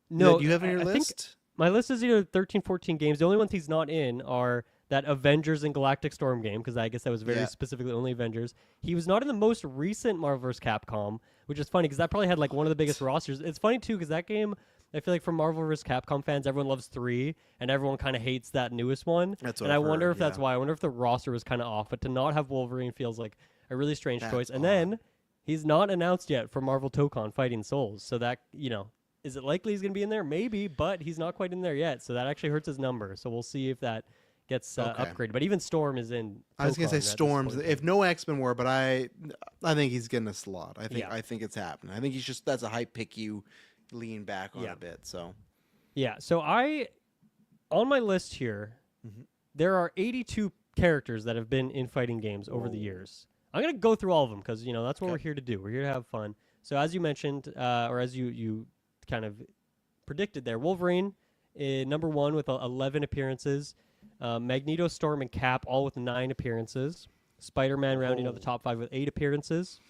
No, that you have in your I think list. my list is either 13, 14 games. The only ones he's not in are that Avengers and Galactic Storm game, because I guess that was very Yeah. specifically only Avengers. He was not in the most recent Marvel vs. Capcom, which is funny because that probably had like one of the biggest rosters. It's funny too because that game, I feel like for Marvel vs. Capcom fans, everyone loves 3, and everyone kind of hates that newest one. That's what and I've I wonder heard, if that's yeah. why. I wonder if the roster was kind of off, but to not have Wolverine feels like a really strange That's choice. And odd. then he's not announced yet for Marvel Tokon Fighting Souls, so that is it likely he's going to be in there? Maybe, but he's not quite in there yet, so that actually hurts his number. So we'll see if that gets Okay. upgraded. But even Storm is in. I was gonna Tokon. say That's Storms. disappointing. If no X-Men were, but I think he's getting a slot. Yeah. I think it's happening. I think he's just that's a hype pick you lean back on Yeah. a bit. So Yeah, so on my list here, Mhm. there are 82 characters that have been in fighting games over the Whoa. years. I'm going to go through all of them because, that's what Okay. we're here to do. We're here to have fun. So as you mentioned, or as you kind of predicted there, Wolverine, number 1 with 11 appearances. Magneto, Storm, and Cap all with 9 appearances. Spider-Man rounding out the Oh. top 5 with 8 appearances.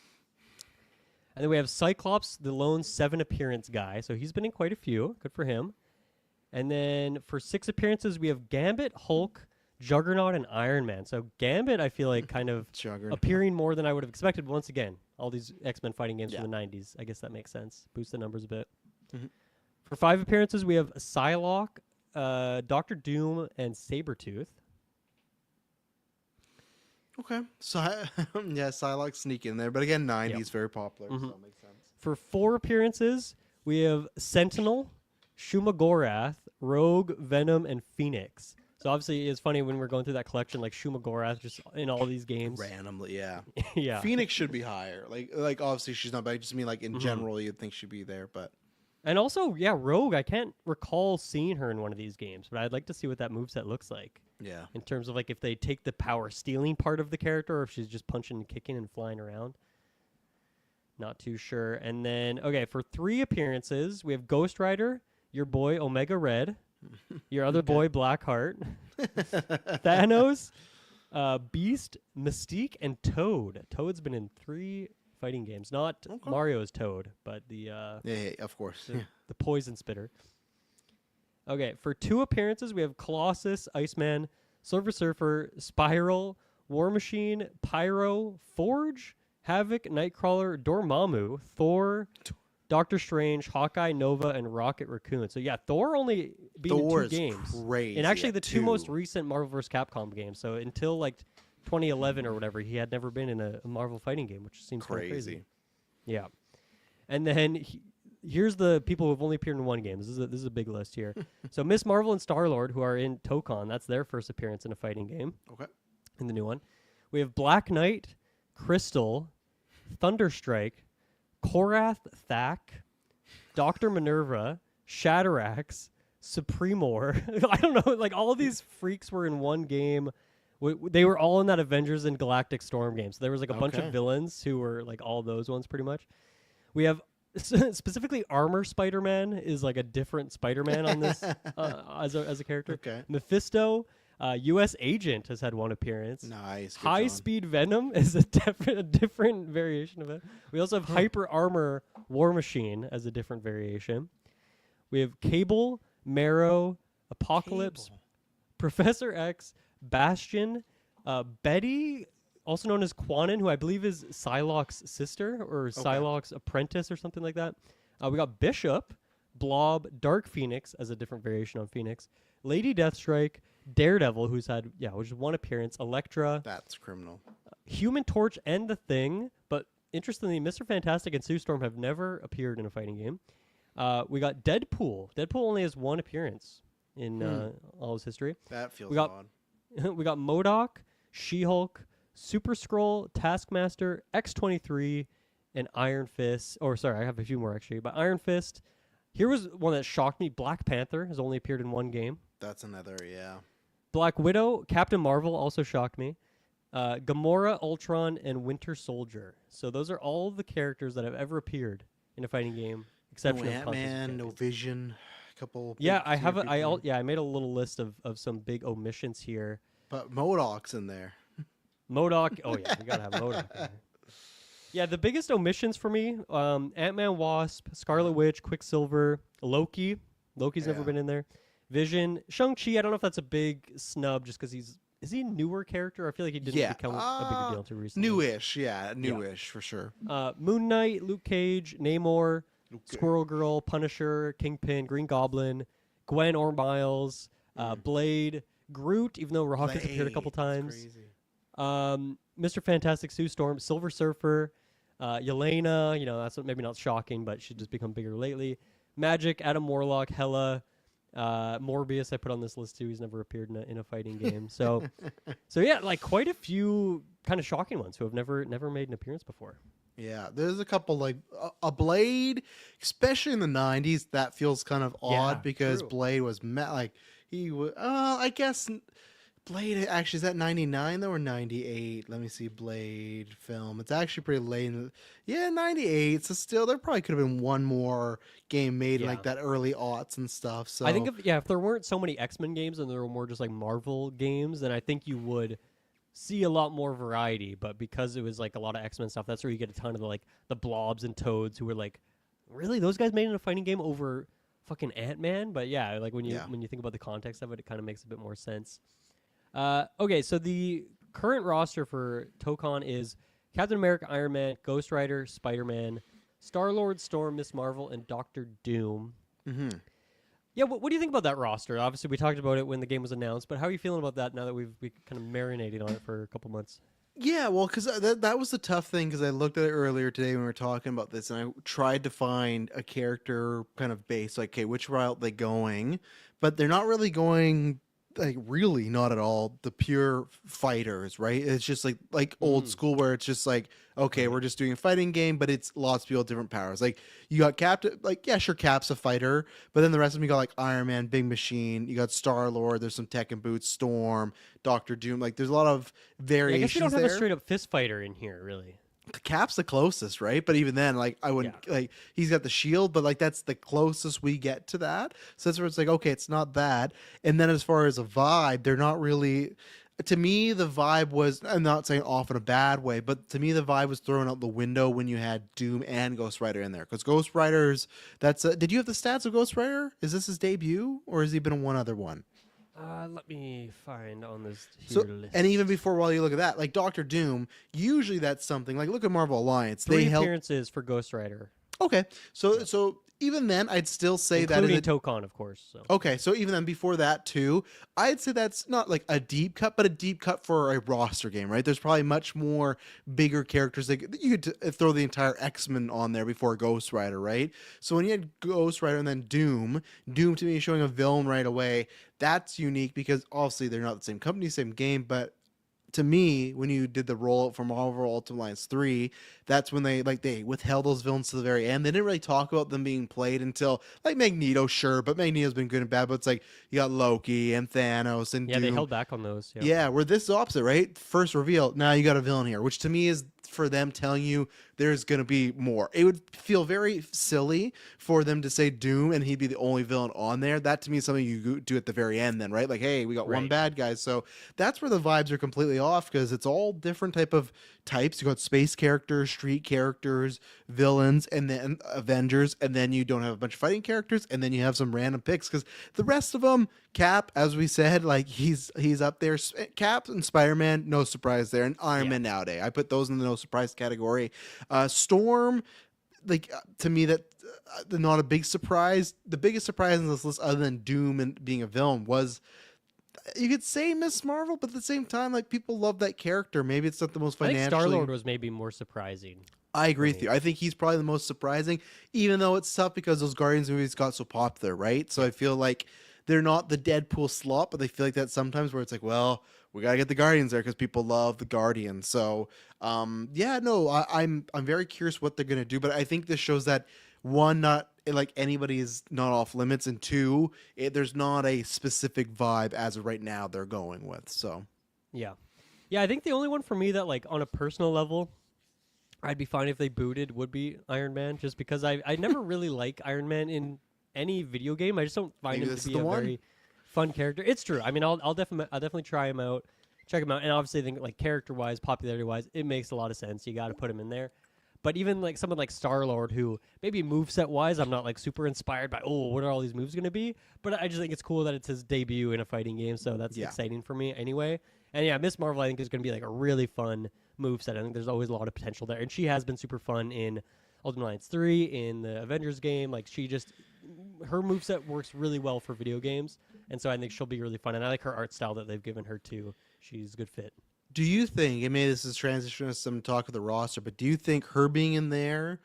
And then we have Cyclops, the lone 7 appearance guy. So he's been in quite a few. Good for him. And then for 6 appearances, we have Gambit, Hulk, Juggernaut, and Iron Man. So Gambit, I feel like kind of Juggernaut. appearing more than I would have expected. Once again, all these X-Men fighting games Yeah. from the 90s. I guess that makes sense. Boost the numbers a bit. Mhm. For 5 appearances, we have Psylocke, Doctor Doom, and Sabretooth. Okay. So yeah, Psylocke sneak in there, but again, 90s very popular, so it makes sense. For 4 appearances, we have Sentinel, Shumagorath, Rogue, Venom, and Phoenix. So obviously, it's funny when we're going through that collection, like Shumagorath just in all these games. Randomly, yeah. Yeah. Phoenix should be higher. Like obviously she's not, but I just mean like in Mhm. general, you'd think she'd be there, but And also, Rogue, I can't recall seeing her in one of these games, but I'd like to see what that moveset looks like yeah. in terms of like if they take the power stealing part of the character or if she's just punching and kicking and flying around. Not too sure. And then, for 3 appearances, we have Ghost Rider, your boy Omega Red, your other boy Blackheart, Thanos, Beast, Mystique, and Toad. Toad's been in 3 fighting games. Not Okay. Mario's Toad, but the Yeah, of course. the, the poison spitter. Okay, for 2 appearances, we have Colossus, Iceman, Silver Surfer, Spiral, War Machine, Pyro, Forge, Havoc, Nightcrawler, Dormammu, Thor, Doctor Strange, Hawkeye, Nova, and Rocket Raccoon. So Thor only being Thor in 2 is games. crazy. And actually at the 2 most 2. recent Marvel vs. Capcom games. So until like 2011 or whatever, he had never been in a Marvel fighting game, which seems kinda crazy. Crazy. Yeah. And then here's the people who've only appeared in one game. This is a big list here. So Miss Marvel and Star-Lord, who are in Tokon, that's their first appearance in a fighting game. Okay. In the new one. We have Black Knight, Crystal, Thunderstrike, Korath Thak, Dr. Minerva, Shatterax, Supremor. I don't know, like all of these freaks were in one game. They were all in that Avengers and Galactic Storm game. So there was like a bunch of villains who were like all those ones pretty much. We have specifically Armor Spider-Man is like a different Spider-Man on this as a character. Okay. Mephisto, U.S. Agent has had one appearance. Nice. High Speed Venom is a different variation of it. We also have Hyper Armor War Machine as a different variation. We have Cable, Marrow, Apocalypse, Professor X, Bastion, Betty, also known as Quanon, who I believe is Psylocke's sister or Psylocke's apprentice or something like that. We got Bishop, Blob, Dark Phoenix as a different variation on Phoenix, Lady Deathstrike, Daredevil, who's had which is one appearance, Elektra. That's criminal. Human Torch and The Thing, but interestingly, Mr. Fantastic and Sue Storm have never appeared in a fighting game. We got Deadpool. Deadpool only has one appearance in all his history. That feels odd. We got MODOK, She-Hulk, Super Skrull, Taskmaster, X-23, and Iron Fist. Or sorry, I have a few more actually. But Iron Fist. Here was one that shocked me. Black Panther has only appeared in one game. That's another, yeah. Black Widow, Captain Marvel also shocked me. Gamora, Ultron, and Winter Soldier. So those are all the characters that have ever appeared in a fighting game. Except no Ant-Man, no Vision, a couple. Yeah, I have. I made a little list of some big omissions here. But MODOK's in there. MODOK. Oh yeah, you gotta have MODOK in there. Yeah, the biggest omissions for me: Ant-Man, Wasp, Scarlet Witch, Quicksilver, Loki. Loki's never been in there. Vision, Shang-Chi. I don't know if that's a big snub, just because is he a newer character? I feel like he didn't become a bigger deal until recently. Newish for sure. Moon Knight, Luke Cage, Namor, Squirrel Girl, Punisher, Kingpin, Green Goblin, Gwen or Miles, Blade, Groot, even though Rocket's appeared a couple times. Mr. Fantastic, Sue Storm, Silver Surfer, Yelena, that's maybe not shocking, but she's just become bigger lately. Magic, Adam Warlock, Hela, Morbius I put on this list too. He's never appeared in a fighting game. So yeah, like quite a few kind of shocking ones who have never made an appearance before. Yeah, there's a couple like a Blade, especially in the 90s. That feels kind of odd because Blade was he was. I guess Blade actually is that 99 though or 98? Let me see Blade film. It's actually pretty late. 98. So still, there probably could have been one more game made in like that early aughts and stuff. So I think if there weren't so many X-Men games and there were more just like Marvel games, then I think you would see a lot more variety. But because it was like a lot of X-Men stuff, that's where you get a ton of the Blobs and Toads who were like, really, those guys made in a fighting game over fucking Ant-Man? But yeah, like when you think about the context of it, it kind of makes a bit more sense. Okay, so the current roster for Tokon is Captain America, Iron Man, Ghost Rider, Spider-Man, Star-Lord, Storm, Miss Marvel, and Doctor Doom. Mm-hmm. Yeah, what do you think about that roster? Obviously, we talked about it when the game was announced, but how are you feeling about that now that we kind of marinated on it for a couple months? Yeah, well, because that was the tough thing, because I looked at it earlier today when we were talking about this, and I tried to find a character kind of base, like, okay, which route they going, but they're not really going... really not at all the pure fighters, right? It's just like old school where it's just like, okay, we're just doing a fighting game, but it's lots of people with different powers. Like you got Captain, Cap's a fighter, but then the rest of them you got like Iron Man, Big Machine, you got Star-Lord, there's some Tech and Boots, Storm, Doctor Doom. Like there's a lot of variations. I guess you don't have a straight up fist fighter in here, really. Cap's the closest, right? But even then, I wouldn't he's got the shield, but that's the closest we get to that. So that's where it's like, okay, it's not that. And then as far as a vibe, they're not really. To me, the vibe was. I'm not saying off in a bad way, but to me, the vibe was thrown out the window when you had Doom and Ghost Rider in there. Because Ghost Rider's. Did you have the stats of Ghost Rider? Is this his debut, or has he been in one other one? Let me find on this list. And even before, while you look at that, like Doctor Doom, usually that's something like look at Marvel Alliance. 3 appearances for Ghost Rider. Okay, so even then, I'd still say including that is Tokon, of course. So okay, so even then, before that too, I'd say that's not like a deep cut, but a deep cut for a roster game, right? There's probably much more bigger characters. Like you could throw the entire X-Men on there before Ghost Rider, right? So when you had Ghost Rider and then Doom to me showing a villain right away, that's unique because obviously they're not the same company, same game, but to me, when you did the rollout from Marvel Ultimate Alliance 3, that's when they withheld those villains to the very end. They didn't really talk about them being played until like Magneto, sure, but Magneto's been good and bad. But it's like you got Loki and Thanos and yeah, Doom. they held back on those. Yeah, where this is opposite, right? First reveal, now you got a villain here, which to me is for them telling you there's going to be more. It would feel very silly for them to say Doom and he'd be the only villain on there. That to me is something you do at the very end then, right? Like, hey, we got one Right. bad guy. So that's where the vibes are completely off because it's all different type of types. You got space characters, street characters, villains, and then Avengers, and then you don't have a bunch of fighting characters, and then you have some random picks because the rest of them, Cap, as we said, like he's up there. Cap and Spider-Man, no surprise there, and Iron Yeah. Man nowadays. I put those in the no surprise category. Storm, like to me that not a big surprise. The biggest surprise in this list, other than Doom and being a villain, was you could say Miss Marvel, but at the same time, like people love that character. Maybe it's not the most I think financially. Star-Lord was maybe more surprising. I agree with me. you. I think he's probably the most surprising, even though it's tough because those Guardians movies got so popular, right? So I feel like they're not the Deadpool slot, but they feel like that sometimes where it's like, well, we gotta get the Guardians there because people love the Guardians. So, yeah, no, I'm very curious what they're gonna do, but I think this shows that one, not like anybody is not off limits, and two, there's not a specific vibe as of right now they're going with. So, Yeah. Yeah, I think the only one for me that, like, on a personal level, I'd be fine if they booted would be Iron Man, just because I never really like Iron Man in any video game. I just don't find Maybe him this to is be the a one. very fun character. It's true. I mean, I'll definitely try him out, check him out, and obviously I think like character wise, popularity wise, it makes a lot of sense. You got to put him in there. But even like someone like Star-Lord, who maybe moveset wise, I'm not like super inspired by, oh, what are all these moves going to be? But I just think it's cool that it's his debut in a fighting game, so that's Yeah. exciting for me anyway. And yeah, Miss Marvel, I think is going to be like a really fun moveset. I think there's always a lot of potential there, and she has been super fun in Ultimate Alliance 3, in the Avengers game. Like her moveset works really well for video games, and so I think she'll be really fun. And I like her art style that they've given her too. She's a good fit. do you think, and maybe this is transition to some talk of the roster, but do you think her being in there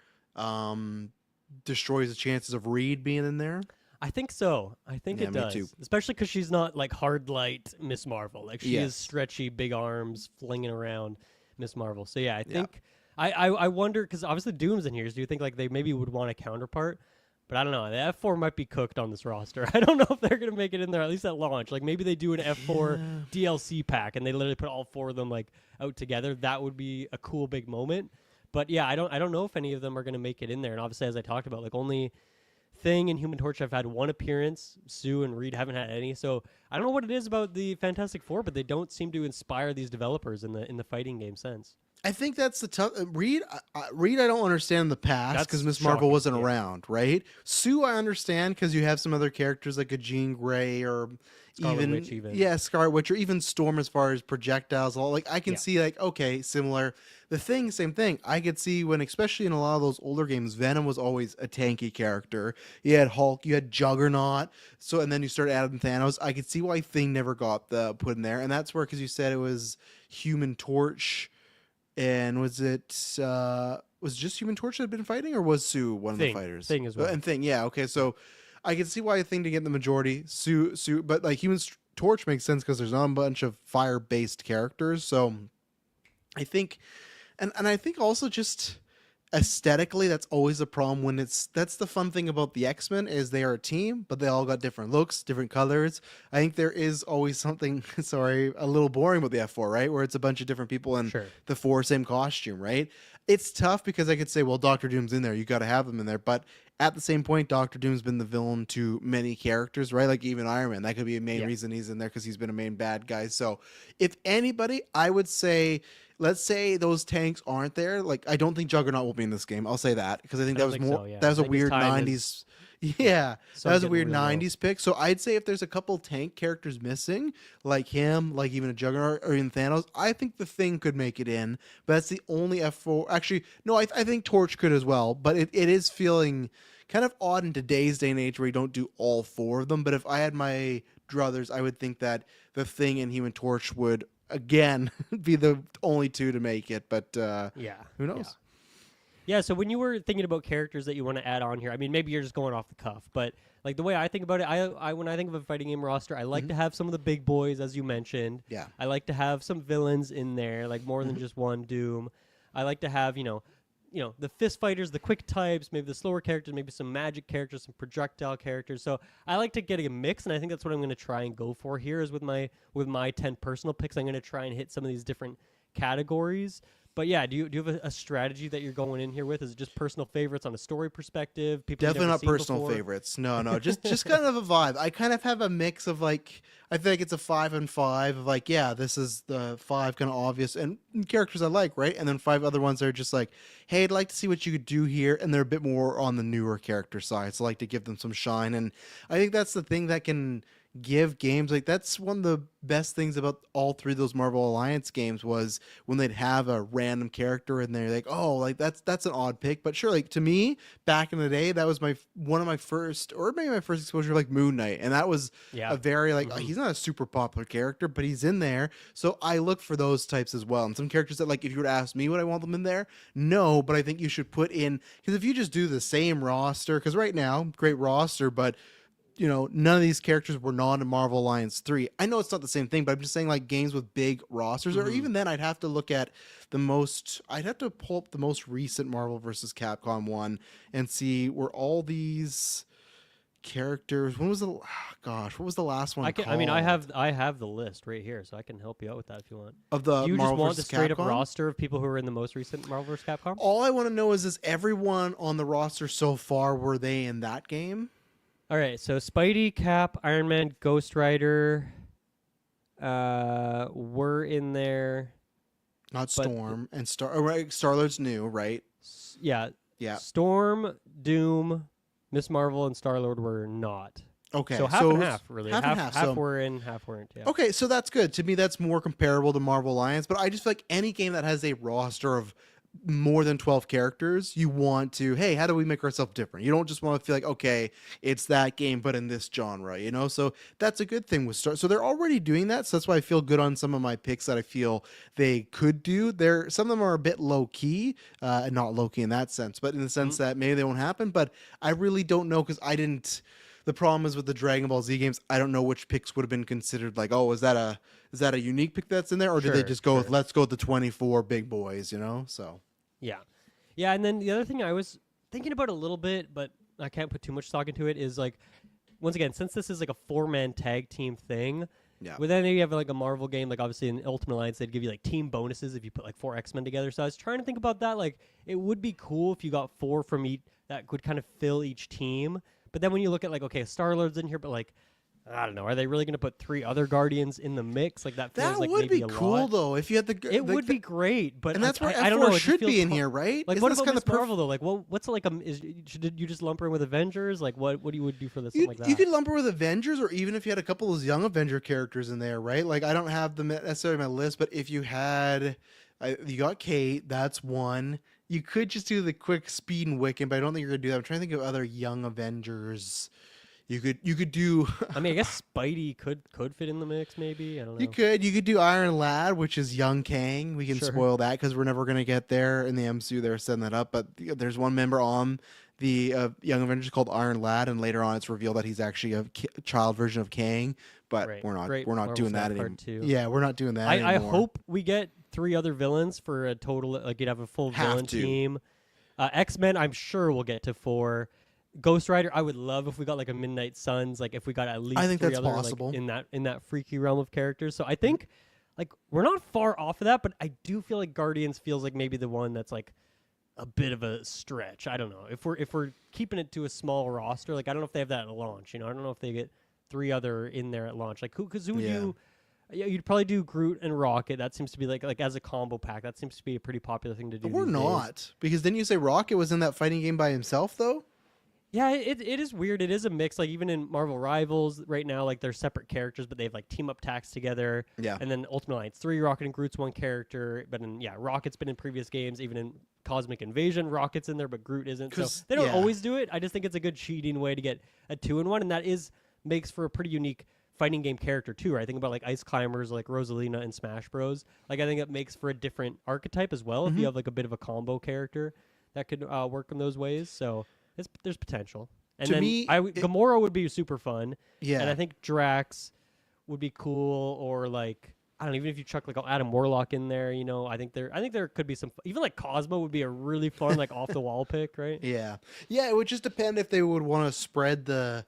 destroys the chances of Reed being in there? I think so. I think Yeah, it me does. too. Especially because she's not like hard light Miss Marvel. Like she Yes. is stretchy, big arms, flinging around Miss Marvel. So yeah, I Yeah. think I wonder because obviously Doom's in here. So do you think like they maybe would want a counterpart? But I don't know. The F4 might be cooked on this roster. I don't know if they're gonna make it in there at least at launch. Like maybe they do an F4 DLC pack and they literally put all four of them like out together. That would be a cool big moment. But yeah, I don't know if any of them are gonna make it in there. And obviously, as I talked about, like only Thing and Human Torch have had one appearance. Sue and Reed haven't had any. So I don't know what it is about the Fantastic Four, but they don't seem to inspire these developers in the fighting game sense. I think that's the tough. Reed, Reed, I don't understand the past That's because Miss Marvel shocking, wasn't yeah. around, right? Sue, I understand because you have some other characters like a Jean Grey or Scarlet Witch even. yeah, Scarlet Witch or even Storm as far as projectiles. All like I can Yeah. see like okay, similar. The Thing, same thing. I could see when, especially in a lot of those older games, Venom was always a tanky character. You had Hulk, you had Juggernaut, so and then you started adding Thanos. I could see why Thing never got the put in there, and that's where because you said it was Human Torch. And was it just Human Torch that had been fighting, or was Sue one of the Thing. fighters? Thing as well. And Thing, yeah, okay. So I can see why a Thing to get the majority. Sue, but like Human Torch makes sense because there's not a bunch of fire-based characters. So I think, and I think also just aesthetically, that's always a problem when that's the fun thing about the X-Men is they are a team, but they all got different looks, different colors. I think there is always something, sorry, a little boring about the F4, right? Where it's a bunch of different people in Sure. the four same costume, right? It's tough because I could say, well, Doctor Doom's in there, you got to have him in there, but at the same point, Doctor Doom's been the villain to many characters, right? Like even Iron Man, that could be a main reason he's in there because he's been a main bad guy. So if anybody, I would say, let's say those tanks aren't there. Like I don't think Juggernaut will be in this game. I'll say that because I think I that don't was think more. so, yeah. That was I a think his weird time '90s. Yeah, So that was a getting weird really low. '90s pick. So I'd say if there's a couple tank characters missing, like him, like even a Juggernaut or even Thanos, I think the Thing could make it in. But that's the only F4. Actually, no, I think Torch could as well. But it is feeling kind of odd in today's day and age where you don't do all 4 of them. But if I had my druthers, I would think that the Thing and Human Torch would again be the only 2 to make it. But Yeah. who knows? Yeah, so when you were thinking about characters that you want to add on here, I mean, maybe you're just going off the cuff, but like the way I think about it, I when I think of a fighting game roster, I like to have some of the big boys, as you mentioned. Yeah. I like to have some villains in there, like more than just one Doom. I like to have, the fist fighters, the quick types, maybe the slower characters, maybe some magic characters, some projectile characters. So I like to get a mix, and I think that's what I'm going to try and go for here. Is with my 10 personal picks, I'm going to try and hit some of these different categories. But yeah, do you have a strategy that you're going in here with? Is it just personal favorites on a story perspective? People Definitely not personal before? favorites. No, just kind of a vibe. I kind of have a mix of like, I think it's a 5 and 5 of like, yeah, this is the 5 kind of obvious and characters I like, right? And then 5 other ones that are just like, hey, I'd like to see what you could do here, and they're a bit more on the newer character side. So I like to give them some shine, and I think that's the thing that can give games like that's one of the best things about all 3 of those Marvel Alliance games was when they'd have a random character and they're like, oh, like that's an odd pick. But sure, like to me back in the day, that was one of my first, or maybe my first exposure to like Moon Knight, and that was a very like he's not a super popular character, but he's in there. So I look for those types as well. And some characters that like if you were to ask me would I want them in there, no, but I think you should put in, because if you just do the same roster, because right now great roster, but none of these characters were not in Marvel Alliance 3. I know it's not the same thing, but I'm just saying like games with big rosters, or even then I'd have to look at I'd have to pull up the most recent Marvel vs. Capcom one and see were all these characters, what was the last one called? I mean, I have the list right here, so I can help you out with that if you want. Of the Do you Marvel just want the vs. straight up Capcom? roster of people who are in the most recent Marvel vs. Capcom? All I want to know is everyone on the roster so far, were they in that game? All right, so Spidey, Cap, Iron Man, Ghost Rider were in there. Not Storm and Star-Lord's new, right? Yeah. Yeah. Storm, Doom, Miss Marvel, and Star-Lord were not. Okay. So half and half, really. Half and half. Half So, were in, half weren't, yeah. okay, so that's good. To me, that's more comparable to Marvel Alliance, but I just feel like any game that has a roster of more than 12 characters, you want to, hey, how do we make ourselves different? You don't just want to feel like, okay, it's that game, but in this genre, So that's a good thing with Star. So they're already doing that. So that's why I feel good on some of my picks that I feel they could do. Some of them are a bit low key, not low key in that sense, but in the sense that maybe they won't happen. But I really don't know, because the problem is with the Dragon Ball Z games, I don't know which picks would have been considered like, oh, is that a unique pick that's in there, or did they just go with let's go with the 24 big boys, So yeah, and then the other thing I was thinking about a little bit, but I can't put too much stock into it, is like, once again, since this is like a 4-man tag team thing, with then you have like a Marvel game, like obviously in Ultimate Alliance they'd give you like team bonuses if you put like 4 X-Men together. So I was trying to think about that, like it would be cool if you got 4 from each that could kind of fill each team. But then when you look at like, okay, Star-Lord's in here, but like, I don't know, are they really going to put 3 other Guardians in the mix? Like that feels like would maybe be a cool lot. Though if you had it would be great, but and that's where I don't know. F4 It should feels be in here, right? Like Isn't what this about kind Miss of Marvel though? Like, well, what's like should you just lump her in with Avengers? Like what you would do for this? Something like that? You could lump her with Avengers, or even if you had a couple of those young Avenger characters in there, right? Like I don't have them necessarily on my list, but if you had, you got Kate, that's one. You could just do the quick Speed and Wiccan, but I don't think you're gonna do that. I'm trying to think of other young Avengers. You could do. I mean, I guess Spidey could fit in the mix, maybe. I don't know. You could do Iron Lad, which is young Kang. We can spoil that because we're never gonna get there in the MCU. They're setting that up, but there's one member on the Young Avengers called Iron Lad, and later on it's revealed that he's actually a child version of Kang. But we're not Marvel doing that Snap anymore. Part 2. Yeah, we're not doing that anymore. I hope we get 3 other villains for a total. Like you'd have a full villain team. X-Men, I'm sure we'll get to 4. Ghost Rider, I would love if we got like a Midnight Suns, like if we got at least I think 3 that's other, possible. Like, in that freaky realm of characters. So I think like we're not far off of that, but I do feel like Guardians feels like maybe the one that's like a bit of a stretch. I don't know. If we're keeping it to a small roster, like I don't know if they have that at launch, I don't know if they get 3 other in there at launch. Like who would you you'd probably do Groot and Rocket. That seems to be like as a combo pack. That seems to be a pretty popular thing to do. We're not, because then you say Rocket was in that fighting game by himself though? Yeah, it is weird. It is a mix. Like even in Marvel Rivals right now, like they're separate characters, but they have like team up attacks together. Yeah. And then Ultimate Alliance 3, Rocket and Groot's one character. But Rocket's been in previous games. Even in Cosmic Invasion, Rocket's in there, but Groot isn't. So they don't always do it. I just think it's a good cheating way to get a 2-in-1, and that makes for a pretty unique fighting game character too. Right? I think about like Ice Climbers, like Rosalina in Smash Bros. Like I think it makes for a different archetype as well if you have like a bit of a combo character that could work in those ways. So. There's potential. And to then me, Gamora would be super fun. Yeah. And I think Drax would be cool, or like I don't know, even if you chuck like Adam Warlock in there, you know, I think there could be some even like Cosmo would be a really fun like off the wall pick, right? Yeah. Yeah, it would just depend if they would want to spread the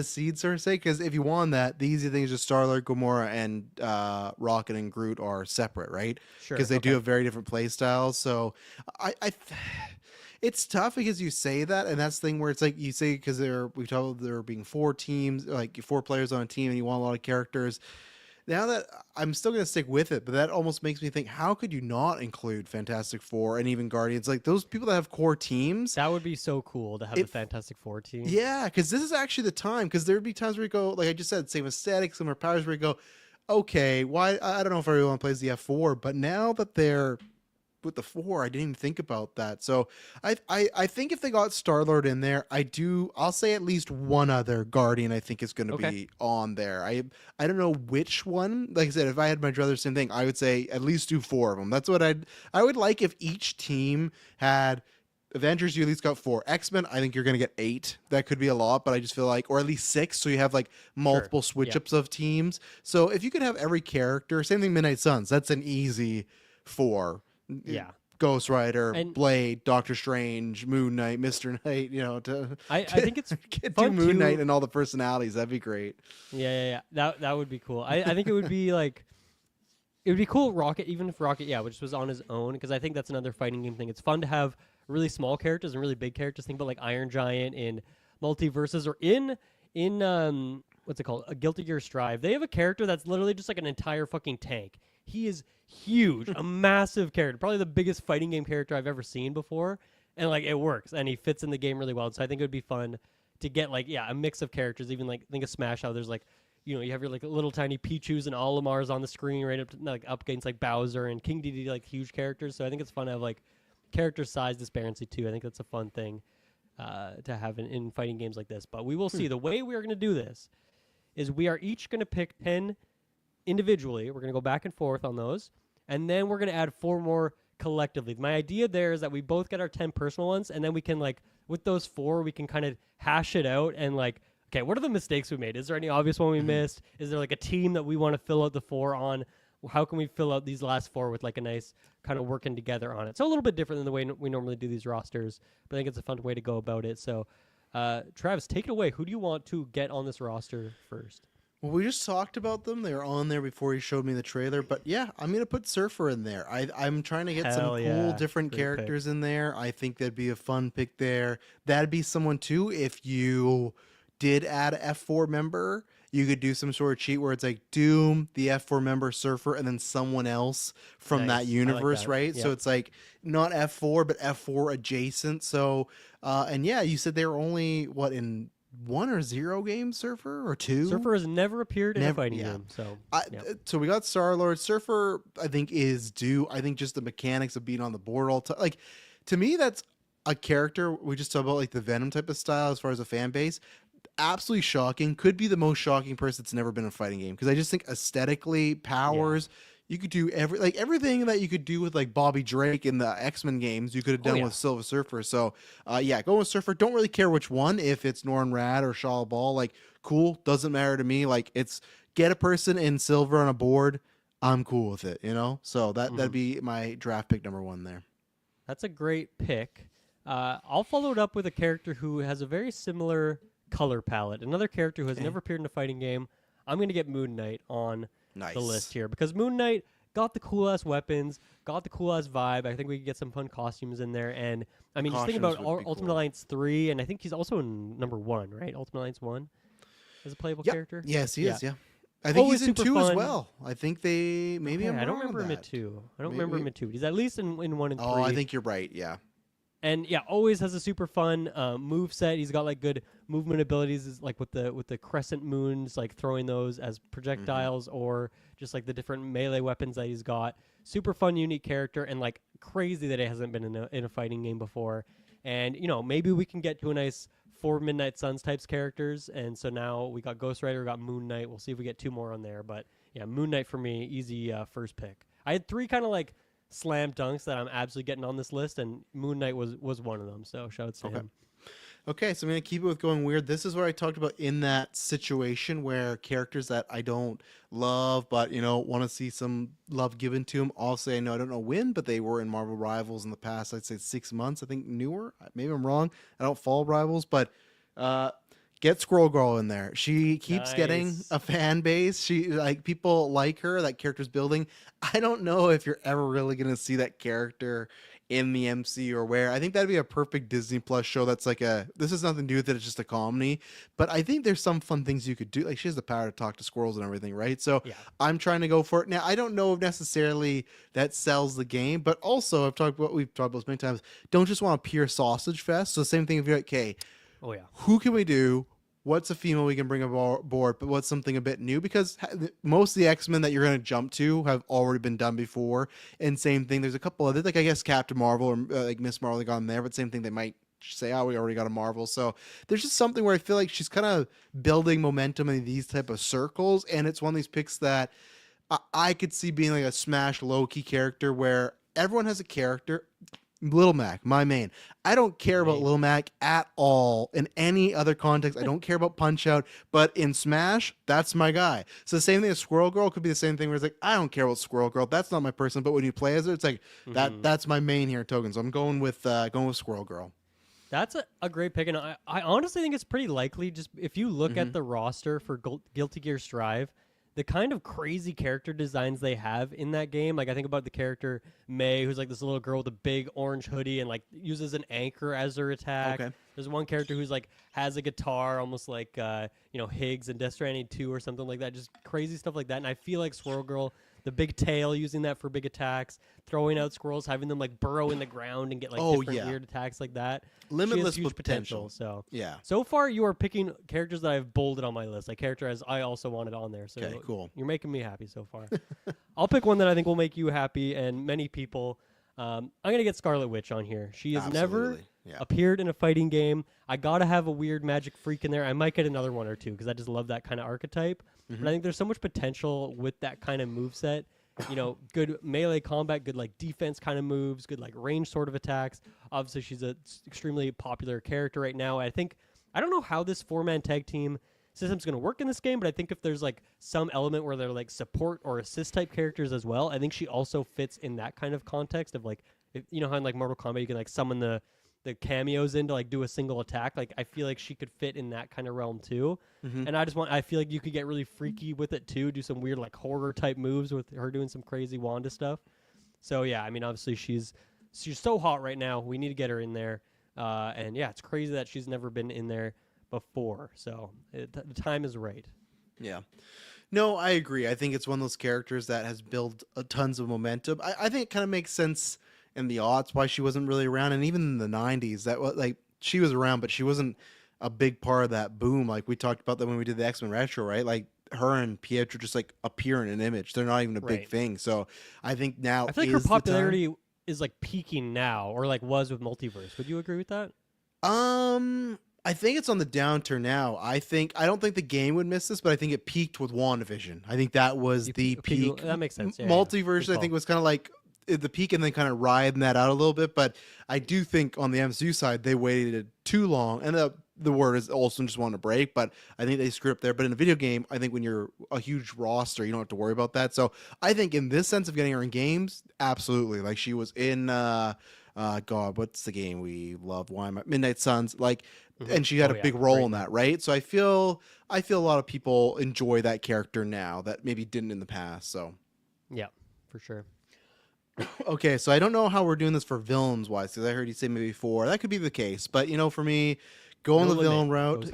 seed, so to say, because if you want that, the easy thing is just Star-Lord, Gamora, and Rocket and Groot are separate, right? Sure. Because they do have very different play styles. So it's tough because you say that, and that's the thing where it's like you say because we told there being 4 teams, like 4 players on a team, and you want a lot of characters. Now that I'm still going to stick with it, but that almost makes me think, how could you not include Fantastic Four and even Guardians? Like those people that have core teams. That would be so cool to have the Fantastic Four team. Yeah, because this is actually the time, because there'd be times where you go, like I just said, same aesthetic, similar powers, where you go, okay, why? I don't know if everyone plays the F4, but now that they're with the 4, I didn't even think about that. So I think if they got Star-Lord in there, I'll say at least one other Guardian I think is going to be on there. I don't know which one. Like I said, if I had my druthers, same thing. I would say at least do 4 of them. That's what I would like if each team had Avengers. You at least got 4. X-Men, I think you're going to get 8. That could be a lot, but I just feel like, or at least 6, so you have like multiple switch-ups of teams. So if you could have every character, same thing Midnight Suns, that's an easy 4. Yeah. Ghost Rider, Blade, Doctor Strange, Moon Knight, Mr. Knight, you know, I think it's do Moon Knight and all the personalities. That'd be great. Yeah. That would be cool. I think it would be like it would be cool Rocket, even if Rocket, which was on his own, because I think that's another fighting game thing. It's fun to have really small characters and really big characters. Think about like Iron Giant in Multiverses, or in what's it called? A Guilty Gear Strive. They have a character that's literally just like an entire fucking tank. He is huge, a massive character, probably the biggest fighting game character I've ever seen before, and like it works, and he fits in the game really well. So I think it would be fun to get like a mix of characters. Even like think of Smash, how there's like you have your like little tiny Pichus and Olimars on the screen, right up against like Bowser and King Dedede, like huge characters. So I think it's fun to have like character size disparity too. I think that's a fun thing to have in fighting games like this. But we will see. The way we are going to do this is we are each going to pick 10 individually. We're going to go back and forth on those, and then we're going to add 4 more collectively. My idea there is that we both get our 10 personal ones, and then we can like with those 4 we can kind of hash it out and like, okay, what are the mistakes we made? Is there any obvious one we missed? Is there like a team that we want to fill out the 4 on? How can we fill out these last 4 with like a nice kind of working together on it? So a little bit different than the way we normally do these rosters, but I think it's a fun way to go about it. So Travis, take it away. Who do you want to get on this roster first? Well, we just talked about them. They were on there before he showed me the trailer. But yeah, I'm going to put Surfer in there. I'm trying to get some cool different characters in there. I think that'd be a fun pick there. That'd be someone too, if you did add a F4 member, you could do some sort of cheat where it's like Doom, the F4 member, Surfer, and then someone else from that universe, like that. Right? Yep. So it's like not F4, but F4 adjacent. So, and yeah, you said they were only, in 1 or 0 games, Surfer, or 2? Surfer has never appeared in a fighting game. So so we got Star-Lord. Surfer, I think, is due. I think just the mechanics of being on the board all time. Like, to me, that's a character. We just talked about like the Venom type of style as far as a fan base. Absolutely shocking. Could be the most shocking person that's never been in a fighting game, because I just think aesthetically, powers, you could do everything that you could do with like Bobby Drake in the X-Men games, you could have done with Silver Surfer. So go with Surfer. Don't really care which one, if it's Norrin Rad or Shaw Ball. Like, cool, doesn't matter to me. Like, it's get a person in silver on a board, I'm cool with it, you know? So that'd be my draft pick number 1 there. That's a great pick. I'll follow it up with a character who has a very similar color palette. Another character who has never appeared in a fighting game. I'm going to get Moon Knight on the list here, because Moon Knight got the cool-ass weapons, got the cool-ass vibe. I think we could get some fun costumes in there. And, I mean, just think about Ultimate Alliance 3, and I think he's also in number 1, right? Ultimate Alliance 1 as a playable character? Yes, he is, I think he's in 2 as well. I think they... Maybe I'm I don't remember him in 2. I don't remember him in 2. He's at least in 1 and 3. Oh, I think you're right, yeah. And yeah, always has a super fun move set. He's got like good movement abilities, is like with the crescent moons, like throwing those as projectiles, or just like the different melee weapons that he's got. Super fun, unique character, and like crazy that it hasn't been in a fighting game before. And maybe we can get to a nice 4 Midnight Suns types characters. And so now we got Ghost Rider, we got Moon Knight. We'll see if we get 2 more on there. But yeah, Moon Knight for me, easy first pick. I had 3 kind of like slam dunks that I'm absolutely getting on this list, and Moon Knight was one of them. So shout out to him. Okay, so I'm going to keep it with going weird. This is what I talked about in that situation where characters that I don't love, but, want to see some love given to them. Also, I don't know when, but they were in Marvel Rivals in the past, I'd say 6 months, I think newer. Maybe I'm wrong. I don't follow Rivals, but get Squirrel Girl in there. She keeps getting a fan base. People like her, that character's building. I don't know if you're ever really going to see that character in the MC or where. I think that'd be a perfect Disney Plus show that's like this has nothing to do with it, it's just a comedy, but I think there's some fun things you could do. Like, she has the power to talk to squirrels and everything, right? So yeah. I'm trying to go for it. Now, I don't know if necessarily that sells the game, but also we've talked about this many times, don't just want a pure sausage fest. So the same thing if you're like, okay, who can we do? What's a female we can bring aboard, but what's something a bit new? Because most of the X-Men that you're going to jump to have already been done before. And same thing, there's a couple others, like I guess Captain Marvel or like Miss Marvel got in there, but same thing, they might say, oh, we already got a Marvel. So there's just something where I feel like she's kind of building momentum in these type of circles. And it's one of these picks that I could see being like a Smash low-key character where everyone has a character. Little Mac, my main. I don't care about Little Mac at all in any other context. I don't care about Punch Out, but in Smash, that's my guy. So the same thing as Squirrel Girl could be the same thing where it's like, I don't care about Squirrel Girl. That's not my person. But when you play as her, it's like that's my main here in Tokon. So I'm going with Squirrel Girl. That's a great pick, and I honestly think it's pretty likely. Just if you look at the roster for Guilty Gear Strive, the kind of crazy character designs they have in that game. Like, I think about the character May, who's like this little girl with a big orange hoodie and like uses an anchor as her attack. Okay. There's one character who's like has a guitar, almost like Higgs in Death Stranding 2 or something like that. Just crazy stuff like that. And I feel like Swirl Girl, the big tail, using that for big attacks, throwing out squirrels, having them like burrow in the ground and get like different weird attacks like that. Limitless huge potential. So yeah. So far, you are picking characters that I've bolded on my list, like characters I also wanted on there. So okay, cool. You're making me happy so far. I'll pick one that I think will make you happy and many people. I'm gonna get Scarlet Witch on here. She has never appeared in a fighting game. I gotta have a weird magic freak in there. I might get another one or two because I just love that kind of archetype. But I think there's so much potential with that kind of moveset. Good melee combat, good like defense kind of moves, good like range sort of attacks. Obviously, she's an extremely popular character right now. I don't know how this 4-man tag team system's going to work in this game, but I think if there's like some element where they're like support or assist type characters as well, I think she also fits in that kind of context of like, how in like Mortal Kombat you can like summon the cameos in to like do a single attack. Like, I feel like she could fit in that kind of realm too. And I feel like you could get really freaky with it too, do some weird like horror type moves with her doing some crazy Wanda stuff. So yeah, I mean, obviously she's so hot right now. We need to get her in there. And yeah, it's crazy that she's never been in there before. So the time is right. Yeah. No, I agree. I think it's one of those characters that has built tons of momentum. I think it kind of makes sense in the aughts why she wasn't really around, and even in the 90s that was like she was around, but she wasn't a big part of that boom. Like we talked about that when we did the X-Men Retro, right? Like her and Pietro just like appear in an image. They're not even a big thing. So I think now I feel like her popularity is like peaking now, or like was with Multiverse. Would you agree with that? I think it's on the downturn now. I don't think the game would miss this, but I think it peaked with WandaVision. I think that was the peak. That makes sense. Yeah, Multiverse, I think, was kind of like the peak and then kind of riding that out a little bit. But I do think on the MCU side, they waited too long. And the word is also just want to break, but I think they screwed up there. But in a video game, I think when you're a huge roster, you don't have to worry about that. So I think in this sense of getting her in games, absolutely. Like she was in, God, what's the game we loved? Why am I Midnight Suns? Like, and she had a big role in that, right? So I feel a lot of people enjoy that character now that maybe didn't in the past. So yeah, for sure. Okay, so I don't know how we're doing this for villains wise, because I heard you say maybe 4. That could be the case, but for me, going the villain route.